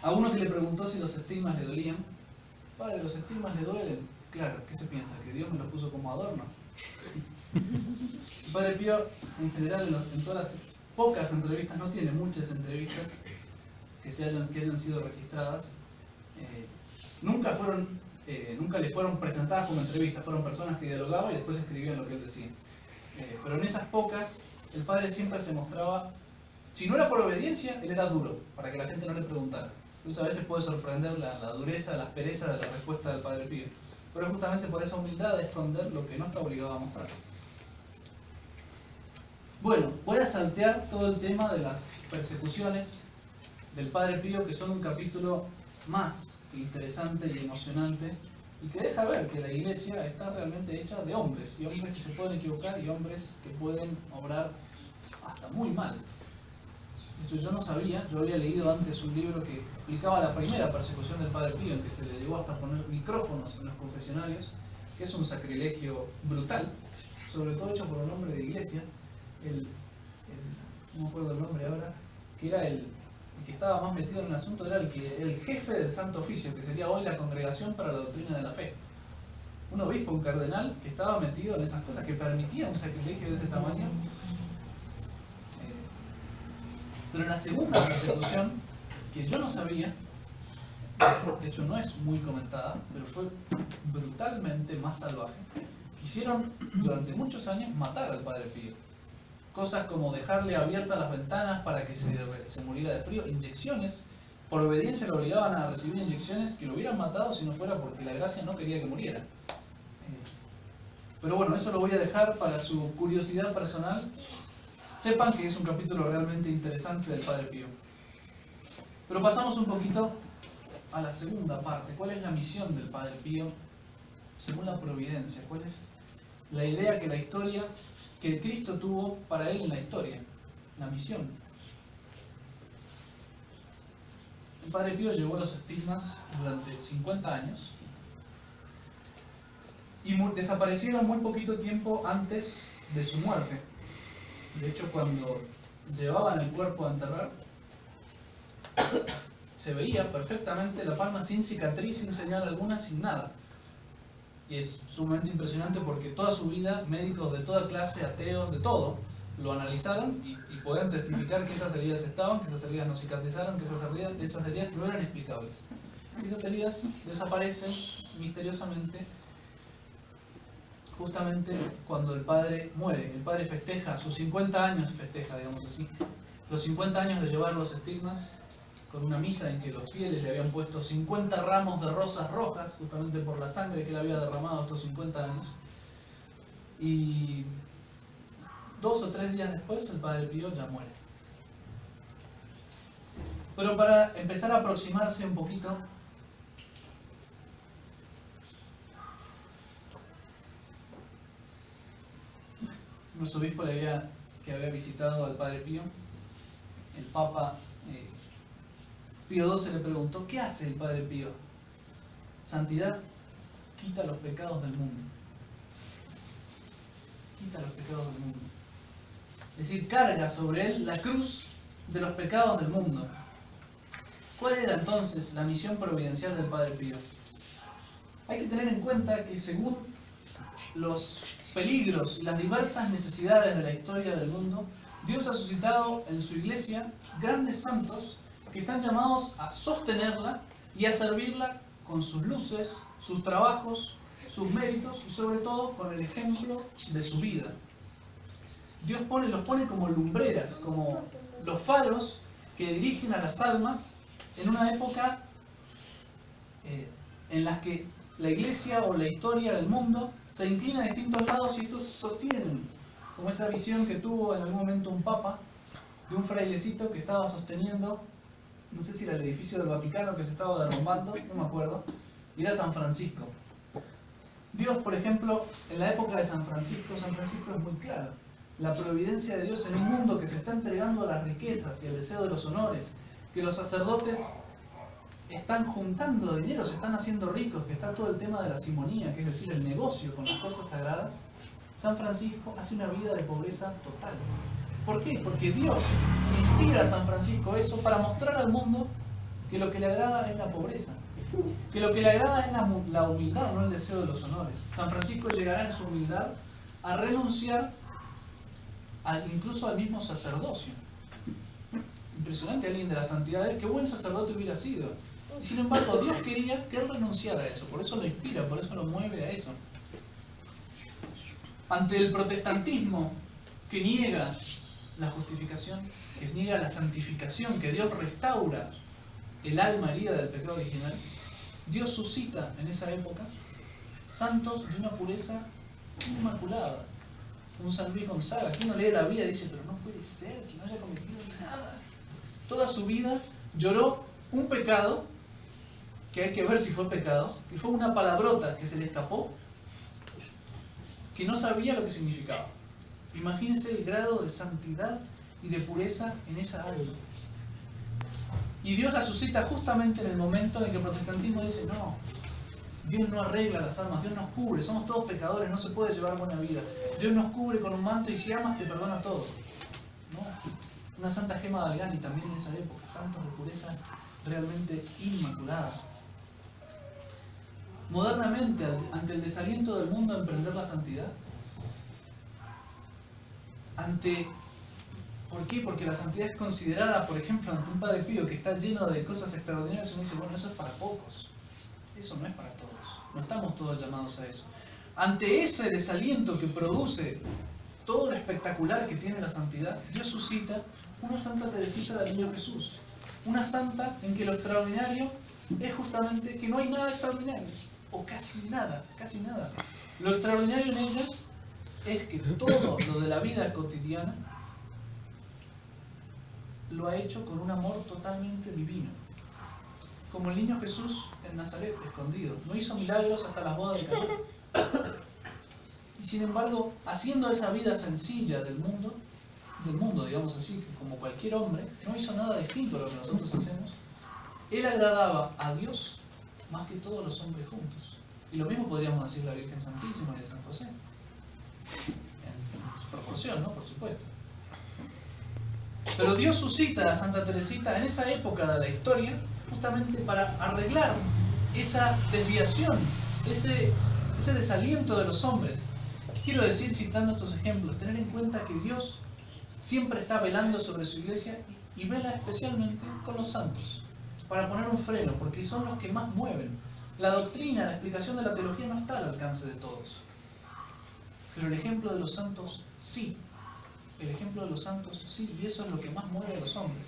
A uno que le preguntó si los estigmas le dolían: padre, ¿los estigmas le duelen? Claro, ¿qué se piensa? ¿Que Dios me los puso como adorno? El Padre Pío, en general, en todas las pocas entrevistas, no tiene muchas entrevistas que hayan sido registradas, nunca le fueron presentadas como entrevistas, fueron personas que dialogaban y después escribían lo que él decía. Pero en esas pocas, el padre siempre se mostraba, si no era por obediencia, él era duro, para que la gente no le preguntara. Entonces a veces puede sorprender la dureza, la aspereza de la respuesta del Padre Pío. Pero es justamente por esa humildad de esconder lo que no está obligado a mostrar. Bueno, voy a saltear todo el tema de las persecuciones del Padre Pío, que son un capítulo más interesante y emocionante, y que deja ver que la iglesia está realmente hecha de hombres, y hombres que se pueden equivocar, y hombres que pueden obrar hasta muy mal. De hecho, yo no sabía, yo había leído antes un libro que explicaba la primera persecución del Padre Pío, en que se le llegó hasta poner micrófonos en los confesionarios, que es un sacrilegio brutal, sobre todo hecho por un hombre de iglesia, no me acuerdo el nombre ahora, que era el que estaba más metido en el asunto, era el jefe del Santo Oficio, que sería hoy la Congregación para la Doctrina de la Fe. Un obispo, un cardenal, que estaba metido en esas cosas, que permitía un sacrilegio de ese tamaño. Pero en la segunda persecución, que yo no sabía, de hecho no es muy comentada, pero fue brutalmente más salvaje, quisieron durante muchos años matar al Padre Pío. Cosas como dejarle abiertas las ventanas para que se muriera de frío, inyecciones, por obediencia lo obligaban a recibir inyecciones que lo hubieran matado si no fuera porque la gracia no quería que muriera. Pero bueno, eso lo voy a dejar para su curiosidad personal. Sepan que es un capítulo realmente interesante del Padre Pío. Pero pasamos un poquito a la segunda parte. ¿Cuál es la misión del Padre Pío según la providencia? ¿Cuál es la idea que Cristo tuvo para él en la historia? La misión. El Padre Pío llevó los estigmas durante 50 años y desaparecieron muy poquito tiempo antes de su muerte. De hecho, cuando llevaban el cuerpo a enterrar, se veía perfectamente la palma sin cicatriz, sin señal alguna, sin nada. Y es sumamente impresionante porque toda su vida, médicos de toda clase, ateos, de todo, lo analizaron y pueden testificar que esas heridas estaban, que esas heridas no cicatrizaron, que esas heridas no eran explicables. Esas heridas desaparecen misteriosamente justamente cuando el padre muere. El padre festeja, sus 50 años festeja, digamos así, los 50 años de llevar los estigmas, con una misa en que los fieles le habían puesto 50 ramos de rosas rojas, justamente por la sangre que él había derramado estos 50 años. Y 2 o 3 días después el Padre Pío ya muere. Pero para empezar a aproximarse un poquito, nuestro obispo que había visitado al Padre Pío, el Papa Pío XII le preguntó: ¿qué hace el Padre Pío? Santidad: quita los pecados del mundo. Quita los pecados del mundo. Es decir, carga sobre él la cruz de los pecados del mundo. ¿Cuál era entonces la misión providencial del Padre Pío? Hay que tener en cuenta que según los peligros y las diversas necesidades de la historia del mundo, Dios ha suscitado en su iglesia grandes santos que están llamados a sostenerla y a servirla con sus luces, sus trabajos, sus méritos y sobre todo con el ejemplo de su vida. Dios los pone como lumbreras, como los faros que dirigen a las almas en una época en la que la iglesia o la historia del mundo se inclina a distintos lados y estos sostienen, como esa visión que tuvo en algún momento un papa de un frailecito que estaba sosteniendo, no sé si era el edificio del Vaticano que se estaba derrumbando, no me acuerdo, y era San Francisco. Dios, por ejemplo, en la época de San Francisco es muy claro. La providencia de Dios en un mundo que se está entregando a las riquezas y al deseo de los honores, que los sacerdotes están juntando dinero, se están haciendo ricos, que está todo el tema de la simonía, que es decir, el negocio con las cosas sagradas. San Francisco hace una vida de pobreza total. ¿Por qué? Porque Dios inspira a San Francisco eso para mostrar al mundo que lo que le agrada es la pobreza, que lo que le agrada es la humildad, no el deseo de los honores. San Francisco llegará en su humildad a renunciar incluso al mismo sacerdocio. Impresionante, alguien de la santidad de él, qué buen sacerdote hubiera sido. Y sin embargo, Dios quería que él renunciara a eso, por eso lo inspira, por eso lo mueve a eso. Ante el protestantismo que niega la justificación, que niega la santificación, que Dios restaura el alma herida del pecado original, Dios suscita en esa época santos de una pureza inmaculada. Un San Luis Gonzaga, que uno lee la vida y dice, pero no puede ser que no haya cometido nada. Toda su vida lloró un pecado, que hay que ver si fue pecado, que fue una palabrota que se le escapó, que no sabía lo que significaba. Imagínense el grado de santidad y de pureza en esa alma. Y Dios la suscita justamente en el momento en el que el protestantismo dice, no, Dios no arregla las almas, Dios nos cubre, somos todos pecadores, no se puede llevar buena vida. Dios nos cubre con un manto y si amas te perdona todo. No. Una Santa Gema de Algani también en esa época, santos de pureza realmente inmaculada. Modernamente, ante el desaliento del mundo a emprender la santidad, ¿por qué? Porque la santidad es considerada, por ejemplo, ante un Padre Pío que está lleno de cosas extraordinarias, y uno dice, bueno, eso es para pocos. Eso no es para todos. No estamos todos llamados a eso. Ante ese desaliento que produce todo lo espectacular que tiene la santidad, Dios suscita una Santa Teresita del Niño Jesús. Una santa en que lo extraordinario es justamente que no hay nada extraordinario. O casi nada, casi nada. Lo extraordinario en ella es que todo lo de la vida cotidiana lo ha hecho con un amor totalmente divino. Como el niño Jesús en Nazaret, escondido. No hizo milagros hasta las bodas de Caná. Y sin embargo, haciendo esa vida sencilla del mundo, digamos así, como cualquier hombre, no hizo nada distinto a lo que nosotros hacemos. él agradaba a Dios más que todos los hombres juntos. Y lo mismo podríamos decir de la Virgen Santísima y de San José. En su proporción, ¿no? Por supuesto. Pero Dios suscita a Santa Teresita en esa época de la historia justamente para arreglar esa desviación, ese desaliento de los hombres. ¿Qué quiero decir citando estos ejemplos? Tener en cuenta que Dios siempre está velando sobre su iglesia y vela especialmente con los santos, para poner un freno, porque son los que más mueven. La doctrina, la explicación de la teología no está al alcance de todos, pero el ejemplo de los santos sí. El ejemplo de los santos sí, y eso es lo que más mueve a los hombres.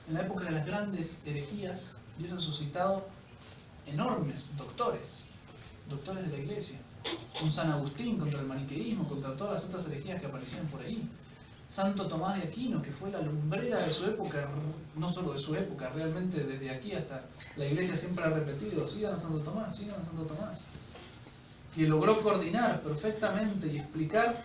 En la época de las grandes herejías, Dios ha suscitado enormes doctores de la iglesia. Un San Agustín contra el maniqueísmo, contra todas las otras herejías que aparecían por ahí. Santo Tomás de Aquino, que fue la lumbrera de su época, no solo de su época, realmente desde aquí hasta la iglesia siempre ha repetido, sigan a Santo Tomás, sigan a Santo Tomás. Que logró coordinar perfectamente y explicar,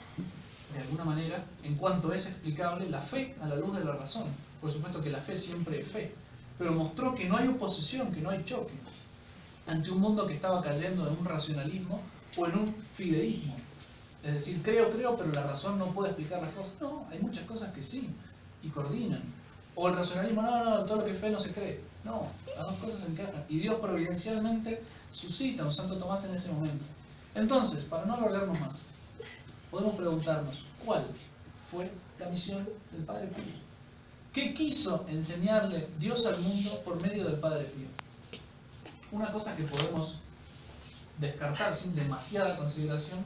de alguna manera, en cuanto es explicable, la fe a la luz de la razón. Por supuesto que la fe siempre es fe, pero mostró que no hay oposición, que no hay choque, ante un mundo que estaba cayendo en un racionalismo o en un fideísmo. Es decir, creo, pero la razón no puede explicar las cosas. No, hay muchas cosas que sí, y coordinan. O el racionalismo, no, todo lo que es fe no se cree. No, las dos cosas se encajan. Y Dios providencialmente suscita a un Santo Tomás en ese momento. Entonces, para no alargarnos más, podemos preguntarnos, ¿cuál fue la misión del Padre Pío? ¿Qué quiso enseñarle Dios al mundo por medio del Padre Pío? Una cosa que podemos descartar sin demasiada consideración.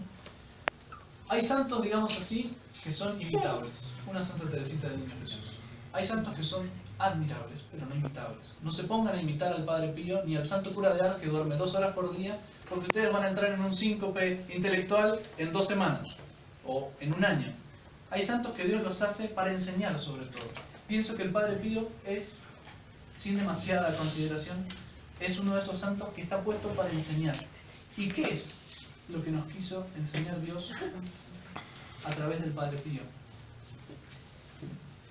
Hay santos, digamos así, que son imitables. Una Santa Teresita del Niño Jesús. Hay santos que son admirables, pero no imitables. No se pongan a imitar al Padre Pío ni al Santo Cura de Ars que duerme 2 horas por día, porque ustedes van a entrar en un síncope intelectual en 2 semanas o en un año. Hay santos que Dios los hace para enseñar sobre todo. Pienso que el Padre Pío es, sin demasiada consideración, es uno de esos santos que está puesto para enseñar. ¿Y qué es lo que nos quiso enseñar Dios a través del Padre Pío?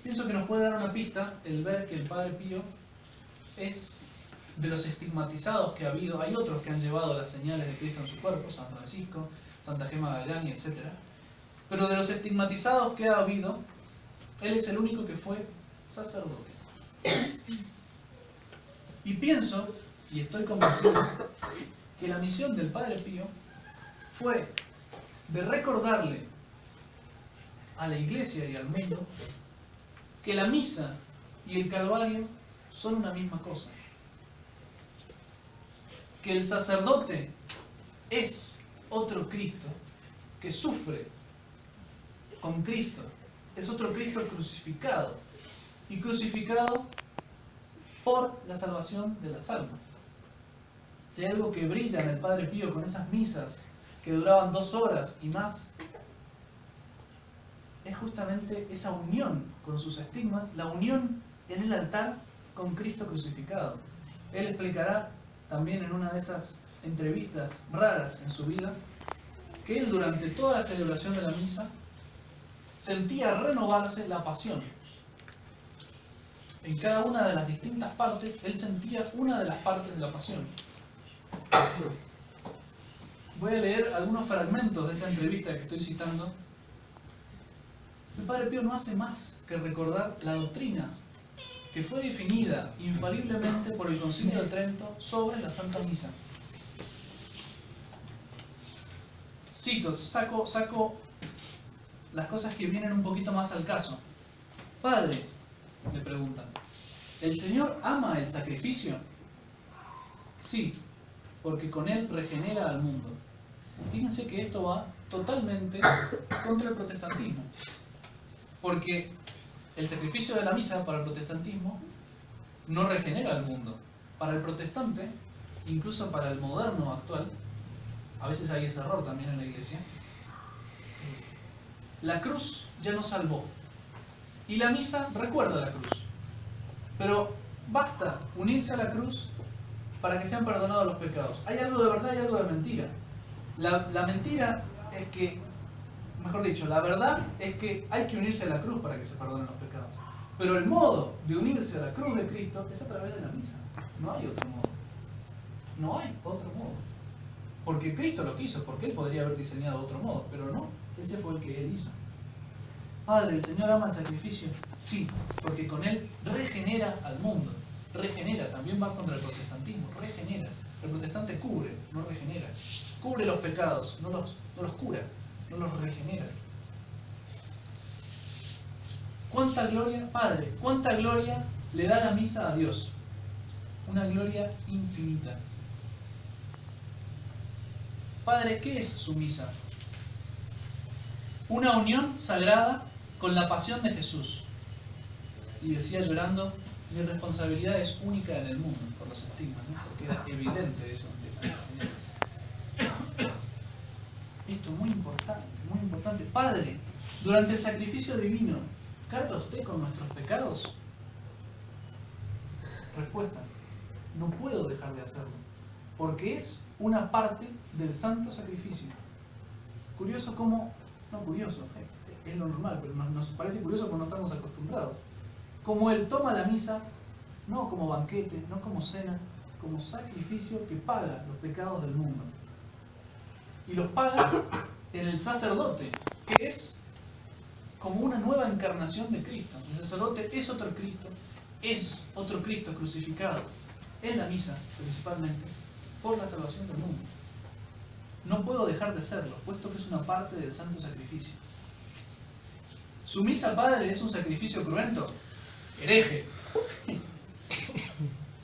Pienso que nos puede dar una pista el ver que el Padre Pío es de los estigmatizados que ha habido. Hay otros que han llevado las señales de Cristo en su cuerpo, San Francisco, Santa Gema Galgani, etc. Pero de los estigmatizados que ha habido, él es el único que fue sacerdote. Y pienso, y estoy convencido, que la misión del Padre Pío fue de recordarle a la Iglesia y al mundo que la misa y el Calvario son una misma cosa. Que el sacerdote es otro Cristo que sufre con Cristo. Es otro Cristo crucificado. Y crucificado por la salvación de las almas. Si hay algo que brilla en el Padre Pío con esas misas que duraban 2 horas y más, es justamente esa unión con sus estigmas, la unión en el altar con Cristo crucificado. Él explicará también en una de esas entrevistas raras en su vida, que él durante toda la celebración de la misa sentía renovarse la pasión. En cada una de las distintas partes, él sentía una de las partes de la pasión. Voy a leer algunos fragmentos de esa entrevista que estoy citando. El Padre Pío no hace más que recordar la doctrina que fue definida infaliblemente por el Concilio de Trento sobre la Santa Misa. Cito, saco las cosas que vienen un poquito más al caso. Padre, le preguntan, ¿el Señor ama el sacrificio? Sí, porque con él regenera al mundo. Fíjense que esto va totalmente contra el protestantismo. Porque el sacrificio de la misa para el protestantismo no regenera al mundo. Para el protestante, incluso para el moderno actual, a veces hay ese error también en la iglesia, la cruz ya nos salvó. Y la misa recuerda la cruz. Pero basta unirse a la cruz para que sean perdonados los pecados. Hay algo de verdad y algo de mentira. La mentira es que, mejor dicho, la verdad es que hay que unirse a la cruz para que se perdonen los pecados. Pero el modo de unirse a la cruz de Cristo es a través de la misa. No hay otro modo. No hay otro modo. Porque Cristo lo quiso, porque Él podría haber diseñado otro modo, pero no, ese fue el que Él hizo. Padre, ¿el Señor ama el sacrificio? Sí, porque con Él regenera al mundo. Regenera, también va contra el protestantismo, regenera. El protestante cubre, no regenera. Cubre los pecados, no los cura, no los regenera. ¿Cuánta gloria, Padre, cuánta gloria le da la misa a Dios? Una gloria infinita. Padre, ¿qué es su misa? Una unión sagrada con la pasión de Jesús. Y decía llorando, mi responsabilidad es única en el mundo, por los estigmas, ¿no? Porque era evidente eso. Esto es muy importante, muy importante. Padre, durante el sacrificio divino, ¿carga usted con nuestros pecados? Respuesta, no puedo dejar de hacerlo, porque es una parte del santo sacrificio. Curioso cómo, no curioso, es lo normal, pero nos parece curioso porque no estamos acostumbrados. Como Él toma la misa, no como banquete, no como cena, como sacrificio que paga los pecados del mundo. Y los paga en el sacerdote, que es como una nueva encarnación de Cristo. El sacerdote es otro Cristo crucificado en la misa, principalmente, por la salvación del mundo. No puedo dejar de serlo, puesto que es una parte del santo sacrificio. ¿Su misa, Padre, es un sacrificio cruento? Hereje.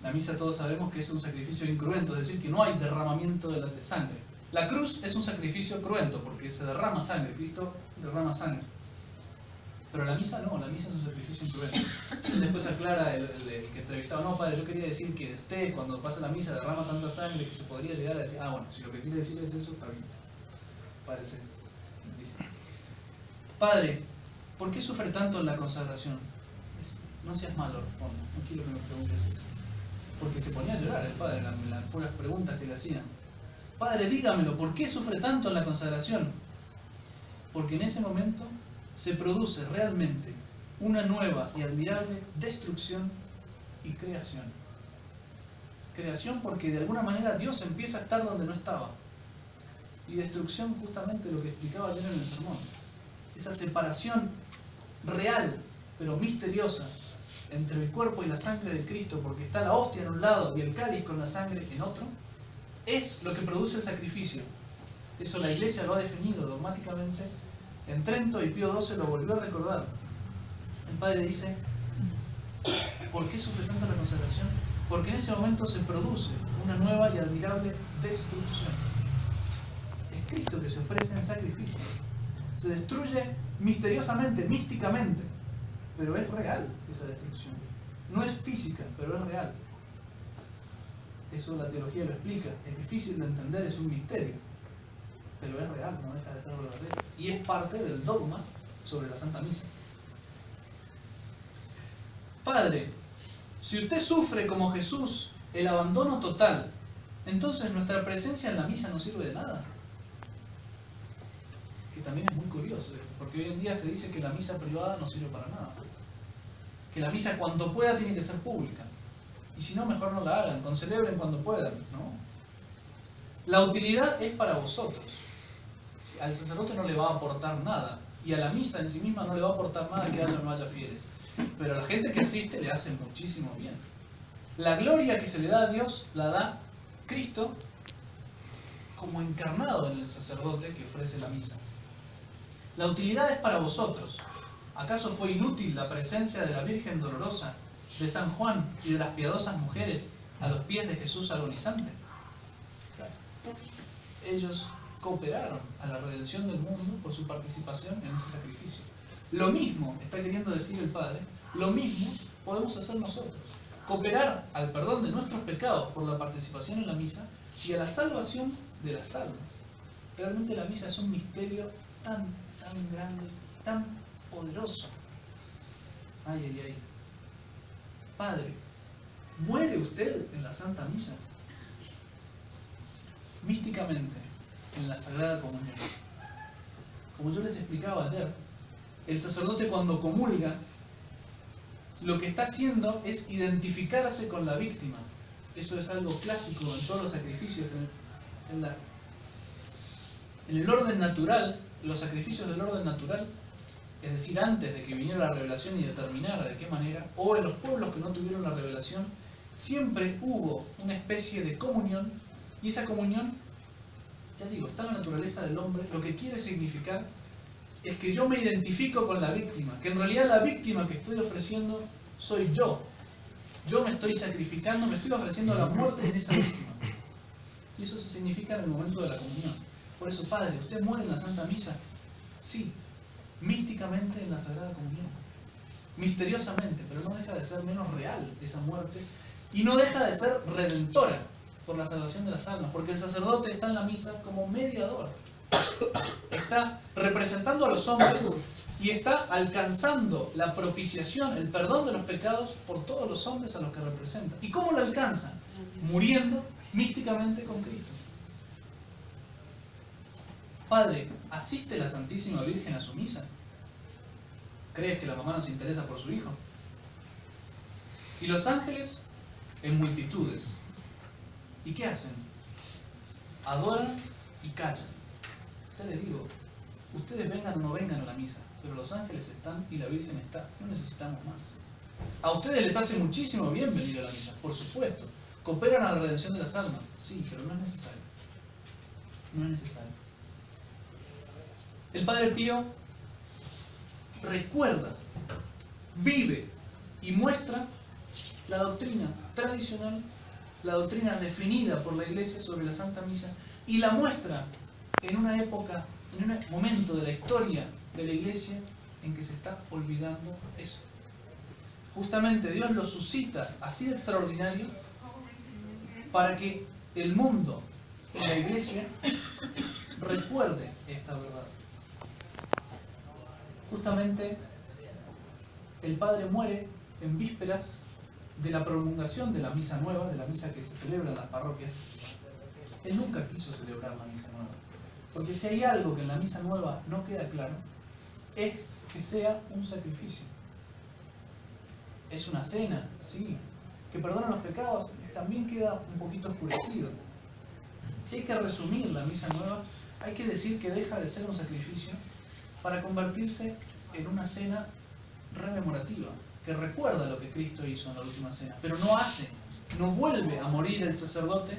La misa todos sabemos que es un sacrificio incruento, es decir, que no hay derramamiento de sangre. La cruz es un sacrificio cruento, porque se derrama sangre, Cristo derrama sangre. Pero la misa no, la misa es un sacrificio incruento. Después aclara el que entrevistaba, no, Padre, yo quería decir que usted cuando pasa la misa derrama tanta sangre que se podría llegar a decir, ah, bueno, si lo que quiere decir es eso, está bien. Parece. Dice, Padre, ¿por qué sufre tanto en la consagración? No seas malo, responde, no quiero que me preguntes eso. Porque se ponía a llorar el Padre en las puras preguntas que le hacían. Padre, dígamelo, ¿por qué sufre tanto en la consagración? Porque en ese momento se produce realmente una nueva y admirable destrucción y creación. Creación porque de alguna manera Dios empieza a estar donde no estaba. Y destrucción justamente lo que explicaba ayer en el sermón. Esa separación real, pero misteriosa, entre el cuerpo y la sangre de Cristo, porque está la hostia en un lado y el cáliz con la sangre en otro, es lo que produce el sacrificio. Eso la Iglesia lo ha definido dogmáticamente. En Trento, y Pío XII lo volvió a recordar. El Padre dice, ¿por qué sufre tanto la consagración? Porque en ese momento se produce una nueva y admirable destrucción. Es Cristo que se ofrece en sacrificio. Se destruye misteriosamente, místicamente, pero es real esa destrucción. No es física, pero es real. Eso la teología lo explica. Es difícil de entender, es un misterio. Pero es real, no deja de ser verdadero. Y es parte del dogma sobre la Santa Misa. Padre, si usted sufre como Jesús el abandono total, entonces nuestra presencia en la misa no sirve de nada. Que también es muy curioso esto, porque hoy en día se dice que la misa privada no sirve para nada. Que la misa cuando pueda tiene que ser pública. Y si no, mejor no la hagan, concelebren cuando puedan, ¿no? La utilidad es para vosotros. Al sacerdote no le va a aportar nada, y a la misa en sí misma no le va a aportar nada que haya o no haya fieles. Pero a la gente que asiste le hace muchísimo bien. La gloria que se le da a Dios la da Cristo como encarnado en el sacerdote que ofrece la misa. La utilidad es para vosotros. ¿Acaso fue inútil la presencia de la Virgen Dolorosa, de San Juan y de las piadosas mujeres a los pies de Jesús agonizante? Claro. Ellos cooperaron a la redención del mundo por su participación en ese sacrificio. Lo mismo está queriendo decir el Padre, lo mismo podemos hacer nosotros. Cooperar al perdón de nuestros pecados por la participación en la misa y a la salvación de las almas. Realmente la misa es un misterio tan grande, tan poderoso. Ay, ay, ay. Padre, ¿muere usted en la Santa Misa? Místicamente, en la Sagrada Comunión. Como yo les explicaba ayer, el sacerdote cuando comulga lo que está haciendo es identificarse con la víctima. Eso es algo clásico en todos los sacrificios. En el orden natural, los sacrificios del orden natural, es decir, antes de que viniera la revelación y determinara de qué manera, o en los pueblos que no tuvieron la revelación, siempre hubo una especie de comunión, y esa comunión, ya digo, está en la naturaleza del hombre. Lo que quiere significar es que yo me identifico con la víctima, que en realidad la víctima que estoy ofreciendo soy yo. Yo me estoy sacrificando, me estoy ofreciendo la muerte en esa víctima. Y eso se significa en el momento de la comunión. Por eso, Padre, ¿usted muere en la Santa Misa? Sí, místicamente en la Sagrada Comunión. Misteriosamente, pero no deja de ser menos real esa muerte y no deja de ser redentora por la salvación de las almas, porque el sacerdote está en la misa como mediador. Está representando a los hombres y está alcanzando la propiciación, el perdón de los pecados por todos los hombres a los que representa. ¿Y cómo lo alcanza? Muriendo místicamente con Cristo. Padre, ¿asiste la Santísima Virgen a su misa? ¿Crees que la mamá no se interesa por su hijo? Y los ángeles en multitudes. ¿Y qué hacen? Adoran y callan. Ya les digo, ustedes vengan o no vengan a la misa, pero los ángeles están y la Virgen está. No necesitamos más. A ustedes les hace muchísimo bien venir a la misa, por supuesto. Cooperan a la redención de las almas, sí, pero no es necesario. No es necesario. El Padre Pío recuerda, vive y muestra la doctrina tradicional, la doctrina definida por la Iglesia sobre la Santa Misa, y la muestra en una época, en un momento de la historia de la Iglesia en que se está olvidando eso. Justamente Dios lo suscita así de extraordinario para que el mundo y la Iglesia recuerde esta verdad. Justamente el Padre muere en vísperas de la promulgación de la Misa Nueva, de la misa que se celebra en las parroquias. Él nunca quiso celebrar la Misa Nueva, porque si hay algo que en la Misa Nueva no queda claro, es que sea un sacrificio. Es una cena, sí, que perdona los pecados, también queda un poquito oscurecido. Si hay que resumir la Misa Nueva, hay que decir que deja de ser un sacrificio para convertirse en una cena rememorativa, que recuerda lo que Cristo hizo en la última cena, pero no hace, no vuelve a morir el sacerdote.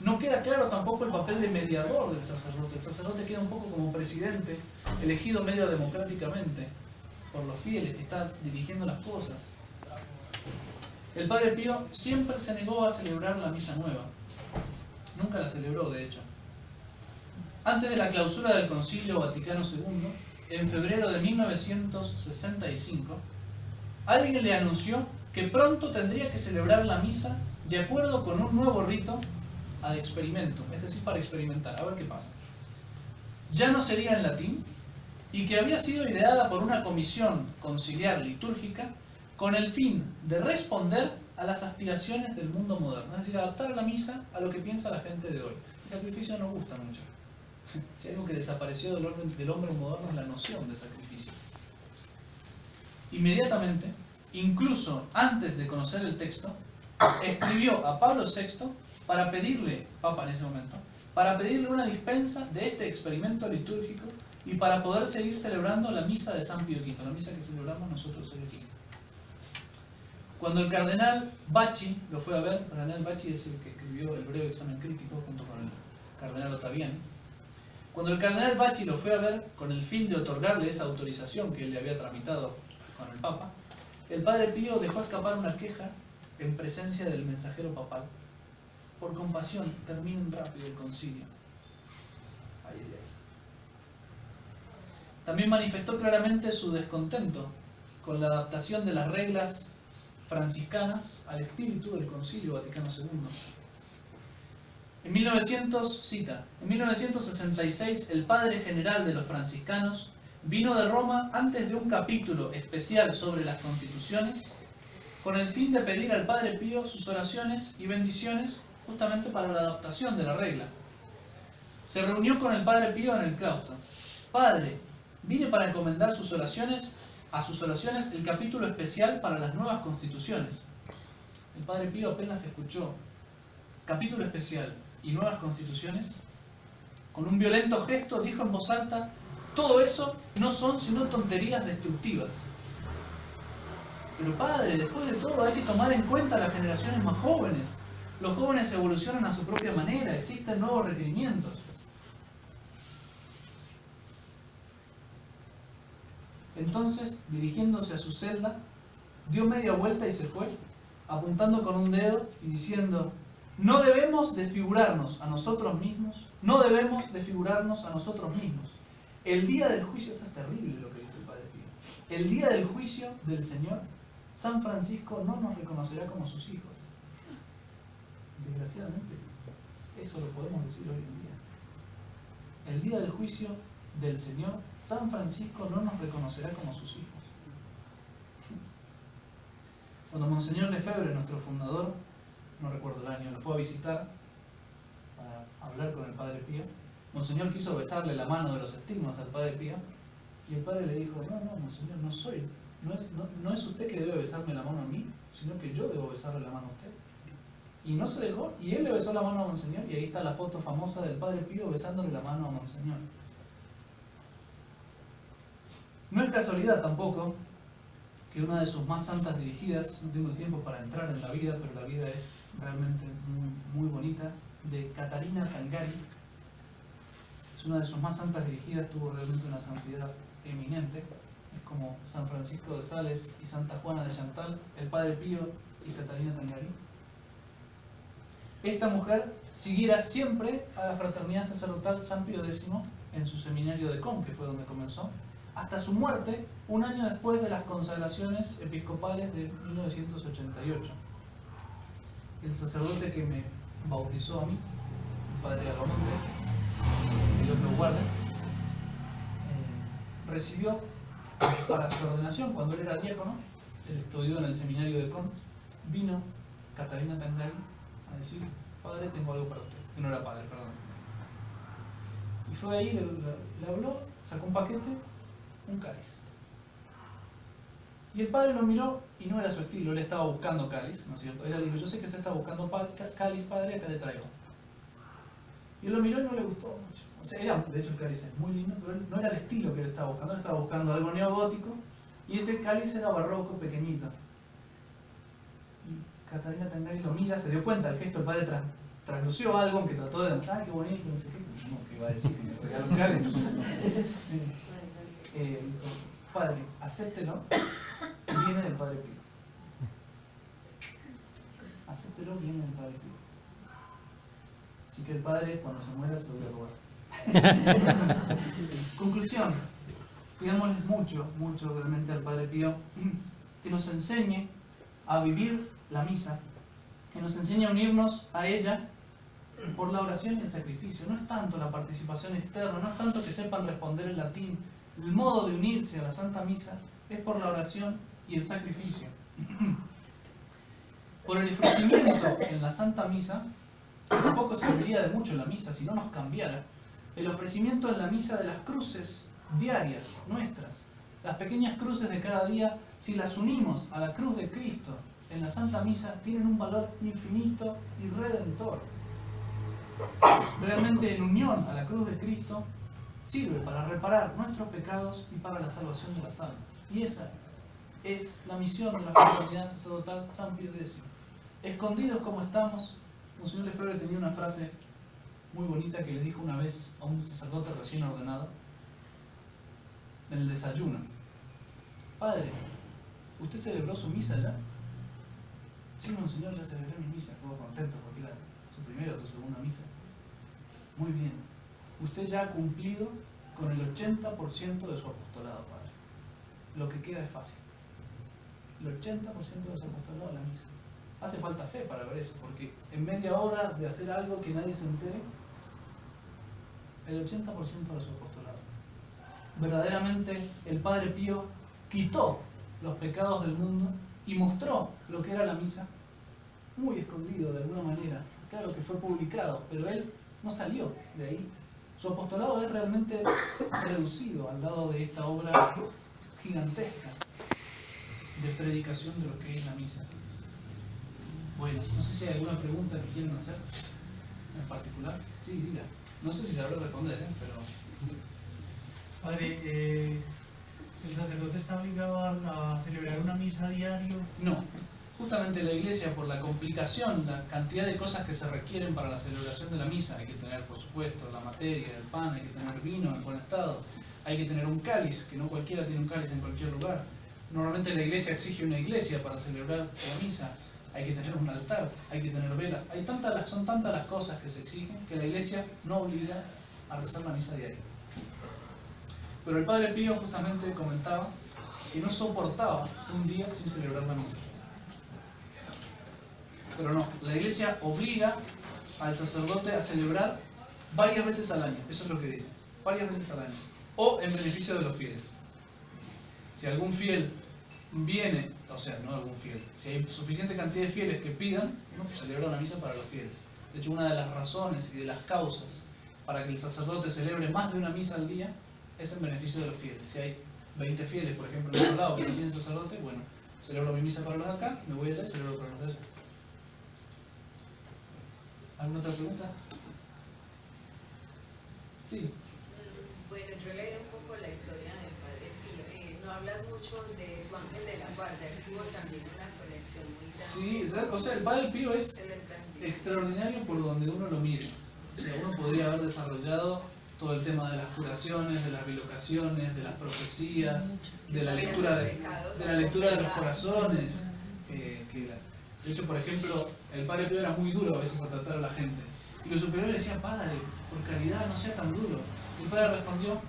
No queda claro tampoco el papel de mediador del sacerdote. El sacerdote queda un poco como presidente, elegido medio democráticamente por los fieles, que está dirigiendo las cosas. El Padre Pío siempre se negó a celebrar la Misa Nueva. Nunca la celebró, de hecho. Antes de la clausura del Concilio Vaticano II, en febrero de 1965, alguien le anunció que pronto tendría que celebrar la misa de acuerdo con un nuevo rito ad experimento, es decir, para experimentar, a ver qué pasa. Ya no sería en latín y que había sido ideada por una comisión conciliar litúrgica con el fin de responder a las aspiraciones del mundo moderno, es decir, adaptar la misa a lo que piensa la gente de hoy. El sacrificio no gusta mucho. Si algo que desapareció del orden del hombre moderno es la noción de sacrificio. Inmediatamente, incluso antes de conocer el texto, escribió a Pablo VI para pedirle, Papa en ese momento, para pedirle una dispensa de este experimento litúrgico y para poder seguir celebrando la misa de San Pío V, la misa que celebramos nosotros hoy aquí. Cuando el cardenal Bacci lo fue a ver, el cardenal Bacci es el que escribió el breve examen crítico junto con el cardenal Ottaviani. Cuando el cardenal Bacci lo fue a ver con el fin de otorgarle esa autorización que él le había tramitado con el Papa, el Padre Pío dejó escapar una queja en presencia del mensajero papal. Por compasión, terminen rápido el concilio. Ay, ay, ay. También manifestó claramente su descontento con la adaptación de las reglas franciscanas al espíritu del Concilio Vaticano II. En 1966, el padre general de los franciscanos vino de Roma antes de un capítulo especial sobre las constituciones, con el fin de pedir al Padre Pío sus oraciones y bendiciones justamente para la adaptación de la regla. Se reunió con el Padre Pío en el claustro. Padre, vine para encomendar sus oraciones a sus oraciones el capítulo especial para las nuevas constituciones. El Padre Pío apenas escuchó capítulo especial y nuevas constituciones, con un violento gesto dijo en voz alta: todo eso no son sino tonterías destructivas. Pero padre, después de todo hay que tomar en cuenta las generaciones más jóvenes. Los jóvenes evolucionan a su propia manera, existen nuevos requerimientos. Entonces, dirigiéndose a su celda, dio media vuelta y se fue, apuntando con un dedo y diciendo: no debemos desfigurarnos a nosotros mismos, no debemos desfigurarnos a nosotros mismos. El día del juicio, esto es terrible lo que dice el Padre Pío, el día del juicio del Señor, San Francisco no nos reconocerá como sus hijos. Desgraciadamente, eso lo podemos decir hoy en día. El día del juicio del Señor, San Francisco no nos reconocerá como sus hijos. Cuando Monseñor Lefebvre, nuestro fundador, no recuerdo el año, lo fue a visitar para hablar con el Padre Pío, Monseñor quiso besarle la mano de los estigmas al Padre Pío, y el Padre le dijo: no, Monseñor, no es usted que debe besarme la mano a mí, sino que yo debo besarle la mano a usted. Y no se dejó, y él le besó la mano a Monseñor, y ahí está la foto famosa del Padre Pío besándole la mano a Monseñor. No es casualidad tampoco que una de sus más santas dirigidas, no tengo tiempo para entrar en la vida, pero la vida es realmente muy bonita, de Catarina Tangari, es una de sus más santas dirigidas, tuvo realmente una santidad eminente, es como San Francisco de Sales y Santa Juana de Chantal, el Padre Pío y Catarina Tangari. Esta mujer siguiera siempre a la fraternidad sacerdotal San Pío X en su seminario de Con, que fue donde comenzó, hasta su muerte, un año después de las consagraciones episcopales de 1988. El sacerdote que me bautizó a mí, el Padre Agamonte, que Dios lo guarde, recibió para su ordenación, cuando él era diácono, él estudió en el seminario de Con, vino Catarina Tangari a decir: padre, tengo algo para usted, que no era padre, perdón. Y fue ahí, le habló, sacó un paquete, un cáliz. Y el padre lo miró y no era su estilo, él estaba buscando cáliz, ¿no es cierto? Ella le dijo: yo sé que usted está buscando cáliz, padre, acá le traigo. Y él lo miró y no le gustó mucho. O sea, de hecho el cáliz es muy lindo, pero no era el estilo que él estaba buscando algo neogótico, y ese cáliz era barroco, pequeñito. Y Catarina Tangari lo mira, se dio cuenta, el gesto del padre traslució algo, aunque trató de demostrar: qué bonito, no sé qué. No, que va a decir que me regaló un cáliz. Padre, acéptelo, viene del Padre Pío. Acéptelo, viene del Padre Pío. Así que el Padre, cuando se muera, se lo voy a robar. Conclusión: pidámosle mucho realmente al Padre Pío que nos enseñe a vivir la misa, que nos enseñe a unirnos a ella por la oración y el sacrificio. No es tanto la participación externa, no es tanto que sepan responder en latín. El modo de unirse a la Santa Misa es por la oración y el sacrificio. Por el ofrecimiento en la Santa Misa, tampoco serviría de mucho la misa si no nos cambiara. El ofrecimiento en la misa de las cruces diarias nuestras, las pequeñas cruces de cada día, si las unimos a la cruz de Cristo en la Santa Misa, tienen un valor infinito y redentor. Realmente, en unión a la cruz de Cristo, sirve para reparar nuestros pecados y para la salvación de las almas. Y esa es la misión de la fraternidad sacerdotal San Pío X. Escondidos como estamos, Monseñor Lefebvre tenía una frase muy bonita que le dijo una vez a un sacerdote recién ordenado en el desayuno: padre, ¿usted celebró su misa ya? Sí, Monseñor, ya celebré mi misa. Estuvo contento porque era su primera o su segunda misa. Muy bien. Usted ya ha cumplido con el 80% de su apostolado, padre. Lo que queda es fácil. El 80% de su apostolado, la misa. Hace falta fe para ver eso, porque en media hora de hacer algo que nadie se entere, el 80% de su apostolado. Verdaderamente, el Padre Pío quitó los pecados del mundo y mostró lo que era la misa, muy escondido de alguna manera. Claro que fue publicado, pero él no salió de ahí. Su apostolado es realmente reducido al lado de esta obra gigantesca de predicación de lo que es la misa. Bueno, no sé si hay alguna pregunta que quieran hacer en particular. Sí, diga. No sé si sabré responder, pero... Padre, ¿el sacerdote está obligado a celebrar una misa a diario? No. Justamente la iglesia, por la complicación, la cantidad de cosas que se requieren para la celebración de la misa, hay que tener, por supuesto, la materia, el pan, hay que tener vino en buen estado, hay que tener un cáliz, que no cualquiera tiene un cáliz en cualquier lugar. Normalmente la iglesia exige una iglesia para celebrar la misa, hay que tener un altar, hay que tener velas. Son tantas las cosas que se exigen que la iglesia no obliga a rezar la misa diaria. Pero el Padre Pío justamente comentaba que no soportaba un día sin celebrar la misa. Pero no, la iglesia obliga al sacerdote a celebrar varias veces al año, eso es lo que dice, varias veces al año, o en beneficio de los fieles. Si algún fiel viene, o sea, no algún fiel, si hay suficiente cantidad de fieles que pidan, uno celebra una misa para los fieles. De hecho, una de las razones y de las causas para que el sacerdote celebre más de una misa al día es en beneficio de los fieles. Si hay 20 fieles, por ejemplo, en otro lado que no tienen sacerdote, bueno, celebro mi misa para los de acá, me voy allá y celebro para los de allá. ¿Alguna otra pregunta? Sí. Bueno, yo leí un poco la historia del Padre Pío. No hablas mucho de su ángel de la guarda, él tuvo también una conexión muy grande. Sí, o sea, el Padre Pío es extraordinario por donde uno lo mire. O sea, uno podría haber desarrollado todo el tema de las curaciones, de las bilocaciones, de las profecías, de la lectura de los corazones. De hecho, por ejemplo, el Padre Pío era muy duro a veces a tratar a la gente. Y los superiores le decían, Padre, por caridad, no sea tan duro. Y el Padre respondió,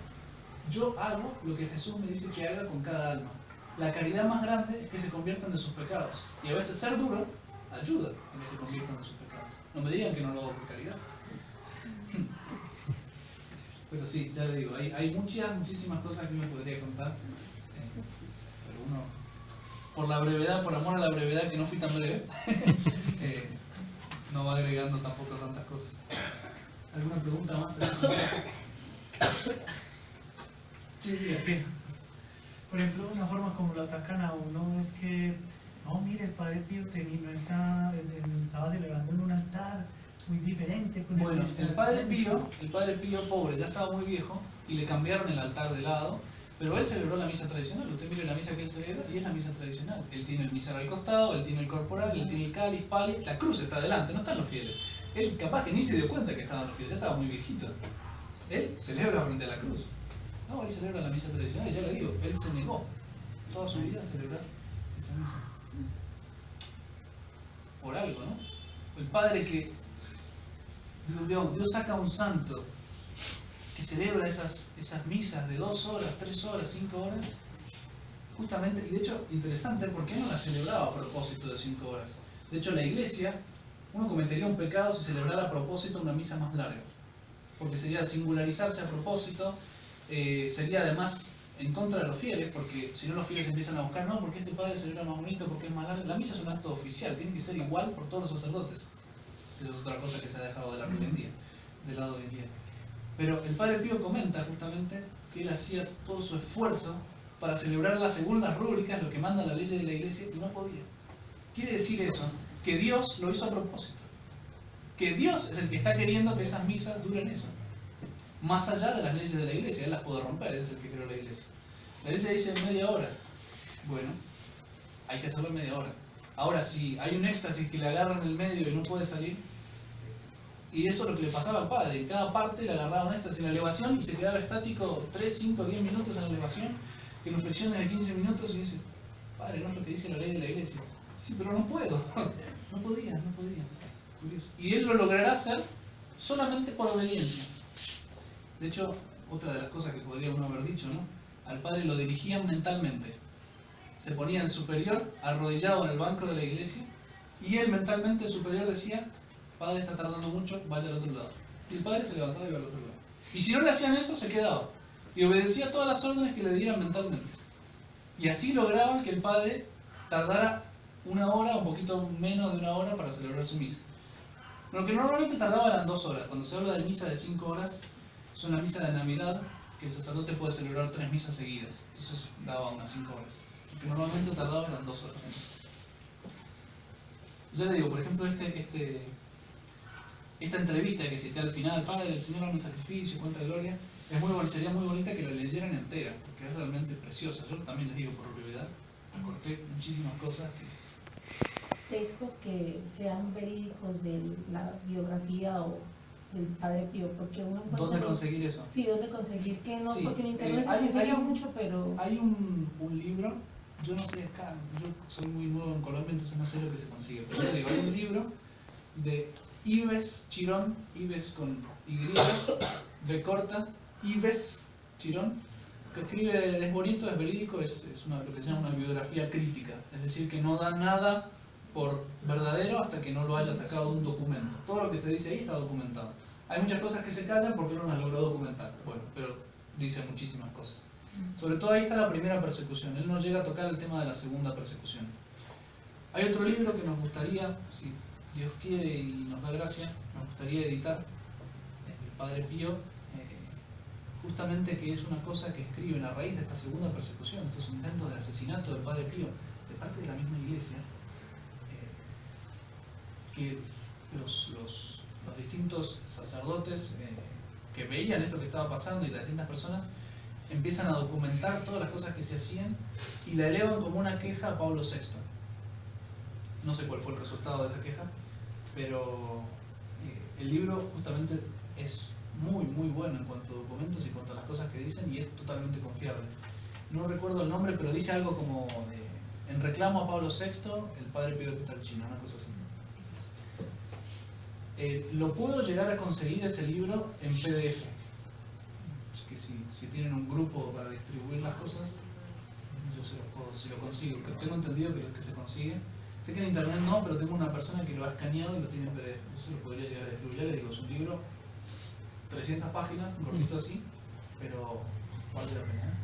yo hago lo que Jesús me dice que haga con cada alma. La caridad más grande es que se conviertan de sus pecados. Y a veces ser duro ayuda a que se conviertan de sus pecados. No me digan que no lo hago por caridad. Pero sí, ya le digo, hay muchísimas cosas que me podría contar. Pero uno, por la brevedad, por amor a la brevedad, que no fui tan breve, no va agregando tampoco tantas cosas. ¿Alguna pregunta más? Sí, bien. Por ejemplo, una forma como lo atacan a uno es que, no, mire, el Padre Pío estaba celebrando en un altar muy diferente. Bueno, el Padre Pío pobre, ya estaba muy viejo y le cambiaron el altar de lado, pero él celebró la misa tradicional. Usted mire la misa que él celebra y es la misa tradicional. Él tiene el misal al costado, él tiene el corporal, él tiene el cáliz, palis, la cruz está adelante, no están los fieles. Él capaz que ni se dio cuenta que estaban los fieles, ya estaba muy viejito. Él celebra frente a la cruz. No, él celebra la misa tradicional y ya le digo, él se negó toda su vida a celebrar esa misa. Por algo, ¿no? El Padre que Dios saca a un santo que celebra esas misas de 2 horas, 3 horas, 5 horas, justamente, y de hecho, interesante, porque no la celebraba a propósito de 5 horas. De hecho, la iglesia, uno cometería un pecado si celebrara a propósito una misa más larga, porque sería singularizarse a propósito, sería además en contra de los fieles, porque si no los fieles empiezan a buscar, no, porque este padre celebra más bonito, porque es más largo. La misa es un acto oficial, tiene que ser igual por todos los sacerdotes. Esa es otra cosa que se ha dejado de lado hoy en día. Pero el Padre Pío comenta justamente que él hacía todo su esfuerzo para celebrarla según las rúbricas, lo que manda la ley de la iglesia, y no podía. Quiere decir eso, que Dios lo hizo a propósito. Que Dios es el que está queriendo que esas misas duren eso. Más allá de las leyes de la iglesia, él las puede romper, él es el que creó la iglesia. La iglesia dice media hora. Bueno, hay que hacerlo en media hora. Ahora, si hay un éxtasis que le agarra en el medio y no puede salir, y eso es lo que le pasaba al Padre, en cada parte le agarraba un éxtasis en la elevación y se quedaba estático 3, 5, 10 minutos en la elevación, en flexiones de 15 minutos y dice, Padre, no es lo que dice la ley de la iglesia. Sí, pero no puedo. No podía. Y él lo logrará hacer solamente por obediencia. De hecho, otra de las cosas que podría uno haber dicho, ¿no? Al Padre lo dirigían mentalmente. Se ponía el superior arrodillado en el banco de la iglesia y él mentalmente, el superior, decía, Padre está tardando mucho, vaya al otro lado. Y el Padre se levantaba y iba al otro lado. Y si no le hacían eso, se quedaba. Y obedecía todas las órdenes que le dieran mentalmente. Y así lograban que el Padre tardara 1 hora, un poquito menos de 1 hora para celebrar su misa. Lo que normalmente tardaba eran 2 horas. Cuando se habla de misa de 5 horas, es una misa de Navidad que el sacerdote puede celebrar 3 misas seguidas. Entonces daba unas 5 horas. Lo que normalmente tardaba eran 2 horas. Yo le digo, por ejemplo, esta entrevista que cité al final, Padre, el Señor ama el sacrificio, cuenta de gloria, es muy bonita, sería muy bonita que la leyeran entera, porque es realmente preciosa. Yo también les digo por brevedad, acorté muchísimas cosas que... Textos que sean verídicos de la biografía o del Padre Pío, porque uno encuentra... ¿Dónde conseguir eso? Sí, ¿dónde conseguir? Que no, Sí, porque en internet se conseguía mucho, pero... Hay un libro, yo no sé acá, yo soy muy nuevo en Colombia, entonces no sé lo que se consigue, pero yo digo, hay un libro de Yves Chirón, Yves con Y, B corta, Yves Chirón, que escribe, es bonito, es verídico, lo que se llama una biografía crítica, es decir, que no da nada por verdadero hasta que no lo haya sacado de un documento. Todo lo que se dice ahí está documentado. Hay muchas cosas que se callan porque no las logró documentar, bueno, pero dice muchísimas cosas. Sobre todo ahí está la primera persecución, él no llega a tocar el tema de la segunda persecución. Hay otro libro que nos gustaría, si Dios quiere y nos da gracia, nos gustaría editar, el Padre Pío, justamente que es una cosa que escriben a raíz de esta segunda persecución, estos intentos de asesinato del Padre Pío, de parte de la misma iglesia, que los distintos sacerdotes que veían esto que estaba pasando y las distintas personas empiezan a documentar todas las cosas que se hacían y la elevan como una queja a Pablo VI. No sé cuál fue el resultado de esa queja, pero el libro justamente es muy bueno en cuanto a documentos y en cuanto a las cosas que dicen y es totalmente confiable. No recuerdo el nombre, pero dice algo como en reclamo a Pablo VI, el Padre Pío de Pietrelcina, una cosa así. Lo puedo llegar a conseguir ese libro en PDF. Es que si tienen un grupo para distribuir las cosas, yo se los puedo, si lo consigo. Tengo entendido que se consigue. Sé que en internet no, pero tengo una persona que lo ha escaneado y lo tiene en PDF. Entonces lo podría llegar a distribuir. Le digo, es un libro, 300 páginas, un poquito así, pero vale la pena.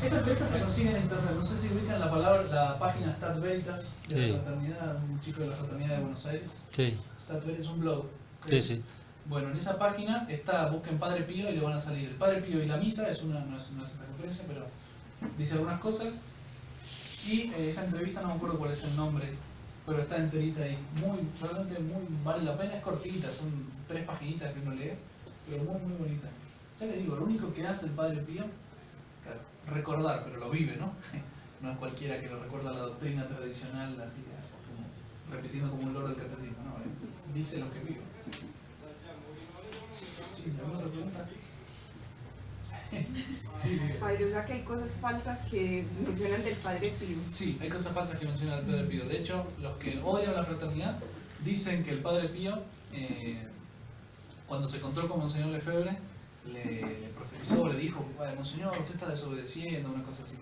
Estas veritas se consiguen en internet. No sé si ubican la página Stat Veritas de la fraternidad, un chico de la fraternidad de Buenos Aires. Sí. Stat Veritas es un blog. Sí. Bueno, en esa página busquen Padre Pío y le van a salir el Padre Pío y la misa, no es una conferencia, pero dice algunas cosas. Y esa entrevista no me acuerdo cuál es el nombre, pero está enterita ahí. Realmente muy vale la pena, es cortita, son 3 paginitas que uno lee, pero muy bonita. Ya les digo, lo único que hace el Padre Pío, claro, recordar, pero lo vive, ¿no? No es cualquiera que lo recuerda la doctrina tradicional, así como, repitiendo como un loro del catecismo, ¿no? Dice lo que vive. Sí, ¿alguna otra pregunta? Sí, Padre, o sea que hay cosas falsas que mencionan del Padre Pío. Sí, hay cosas falsas que menciona el Padre Pío. De hecho, los que odian la fraternidad dicen que el Padre Pío, cuando se encontró con Monseñor Lefebvre, le profetizó, le dijo, Monseñor, usted está desobedeciendo, una cosa así.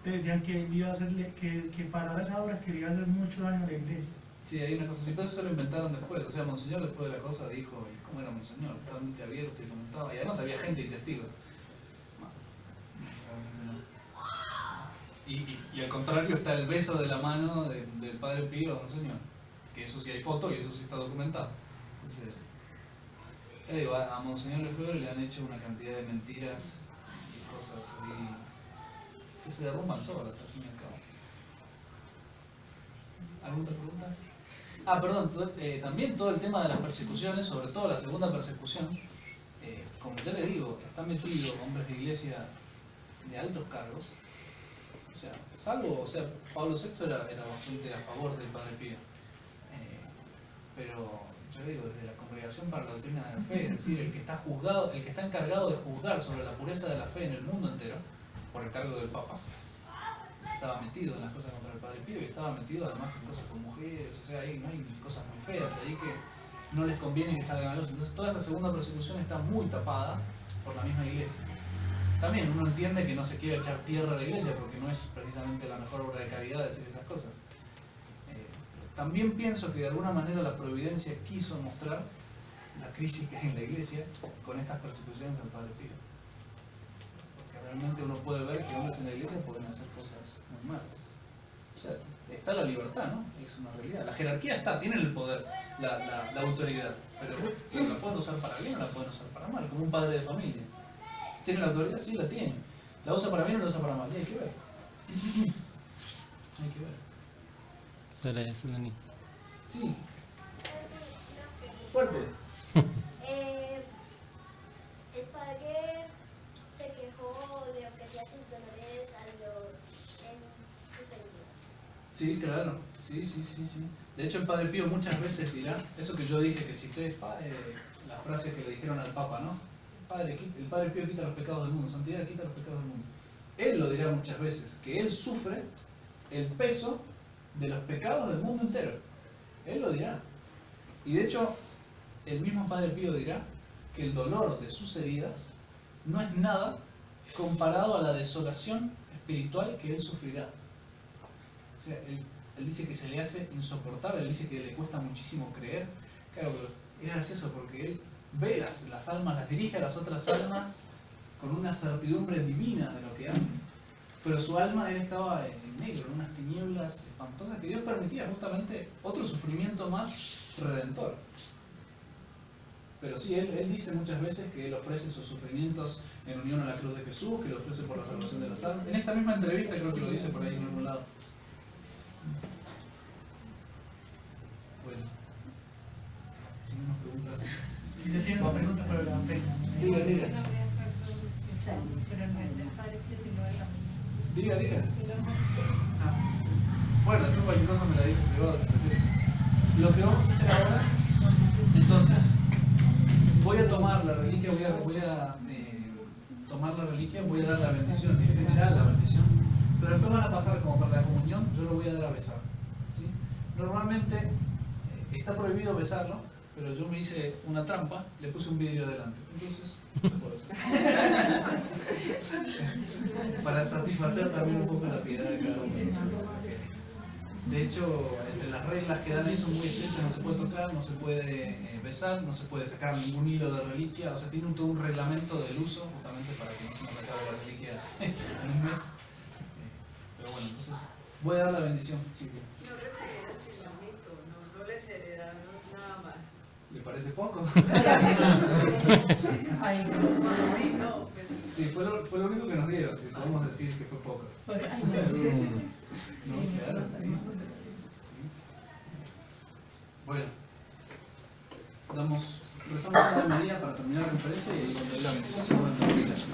Te decían que iba a hacerle, que para esa obra que iba a hacer mucho daño a la iglesia. Sí, hay una cosa así, pero eso se lo inventaron después. O sea, Monseñor después de la cosa dijo, ¿cómo era Monseñor? Totalmente abierto y comentaba. Y además había gente y testigos. Y al contrario está el beso de la mano del Padre Pío a Monseñor, que eso sí hay foto y eso sí está documentado. Entonces, ya digo, a Monseñor Lefebvre le han hecho una cantidad de mentiras y cosas ahí que se derrumban solas al fin y al cabo. ¿Alguna otra pregunta? Perdón, también todo el tema de las persecuciones, sobre todo la segunda persecución, como ya le digo, están metidos hombres de iglesia de altos cargos. O sea, Pablo VI era bastante a favor del Padre Pío, pero yo digo, desde la Congregación para la Doctrina de la Fe, es decir, el que está encargado de juzgar sobre la pureza de la fe en el mundo entero, por el cargo del Papa, estaba metido en las cosas contra el Padre Pío y estaba metido además en cosas con mujeres, o sea, ahí no hay cosas muy feas, ahí que no les conviene que salgan a luz. Entonces toda esa segunda persecución está muy tapada por la misma iglesia. También uno entiende que no se quiere echar tierra a la iglesia porque no es precisamente la mejor obra de caridad decir esas cosas. También pienso que de alguna manera la providencia quiso mostrar la crisis que hay en la iglesia con estas persecuciones al Padre Pío. Porque realmente uno puede ver que hombres en la iglesia pueden hacer cosas muy malas. O sea, está la libertad, ¿no? Es una realidad. La jerarquía está, tienen el poder, la autoridad, pero la pueden usar para bien o la pueden usar para mal, como un padre de familia. ¿Tiene la autoridad? Sí, la tiene. ¿La usa para bien o la usa para mal? Y hay que ver. Hay que ver. Dale, Selani. Sí. Fuerte. El padre se quejó de lo que hacía sus dolores en sus heridas. Sí, claro. Sí. De hecho, el Padre Pío muchas veces dirá, eso que yo dije que cité, la frase que le dijeron al Papa, ¿no? El Padre Pío quita los pecados del mundo, santidad quita los pecados del mundo. Él lo dirá muchas veces, que él sufre el peso de los pecados del mundo entero. Él lo dirá. Y de hecho, el mismo Padre Pío dirá que el dolor de sus heridas no es nada comparado a la desolación espiritual que él sufrirá. O sea, él dice que se le hace insoportable, él dice que le cuesta muchísimo creer. Claro, pero es gracioso porque él ve las almas, las dirige a las otras almas con una certidumbre divina de lo que hace. Pero su alma, él estaba en negro, en unas tinieblas espantosas que Dios permitía justamente otro sufrimiento más redentor. Pero sí, él dice muchas veces que él ofrece sus sufrimientos en unión a la cruz de Jesús, que lo ofrece por la salvación de las almas. En esta misma entrevista creo que lo dice por ahí en algún lado. Bueno, si no nos preguntas. Yo tengo una pregunta para la pena. Diga. Pero no es del Padre Pío, sino de la Diga. Bueno, después cualquier cosa me la dice privado si prefiere. Lo que vamos a hacer ahora, entonces, voy a tomar la reliquia, voy a tomar la reliquia, voy a dar la bendición, en general la bendición, pero después van a pasar como para la comunión, yo lo voy a dar a besar. ¿Sí? Normalmente está prohibido besarlo, pero yo me hice una trampa, le puse un vidrio adelante, entonces no puedo besar. Para satisfacer también un poco la piedad de cada uno. De hecho, entre las reglas que dan ahí son muy estrictas, no se puede tocar, no se puede besar, no se puede sacar ningún hilo de reliquia, o sea, tiene todo un reglamento del uso, justamente para que no se nos acabe la reliquia en un mes. Pero bueno, entonces voy a dar la bendición. Sí. No recibieron chismamito, no les heredaron nada más. ¿Le parece poco? Ay, Sí, no, pues. Sí, fue lo único que nos dieron, si podemos decir que fue poco. ay, no. No, claro, sí. Bueno, rezamos a la María para terminar la conferencia y ahí cuando dé la bendición se ponen las pilas.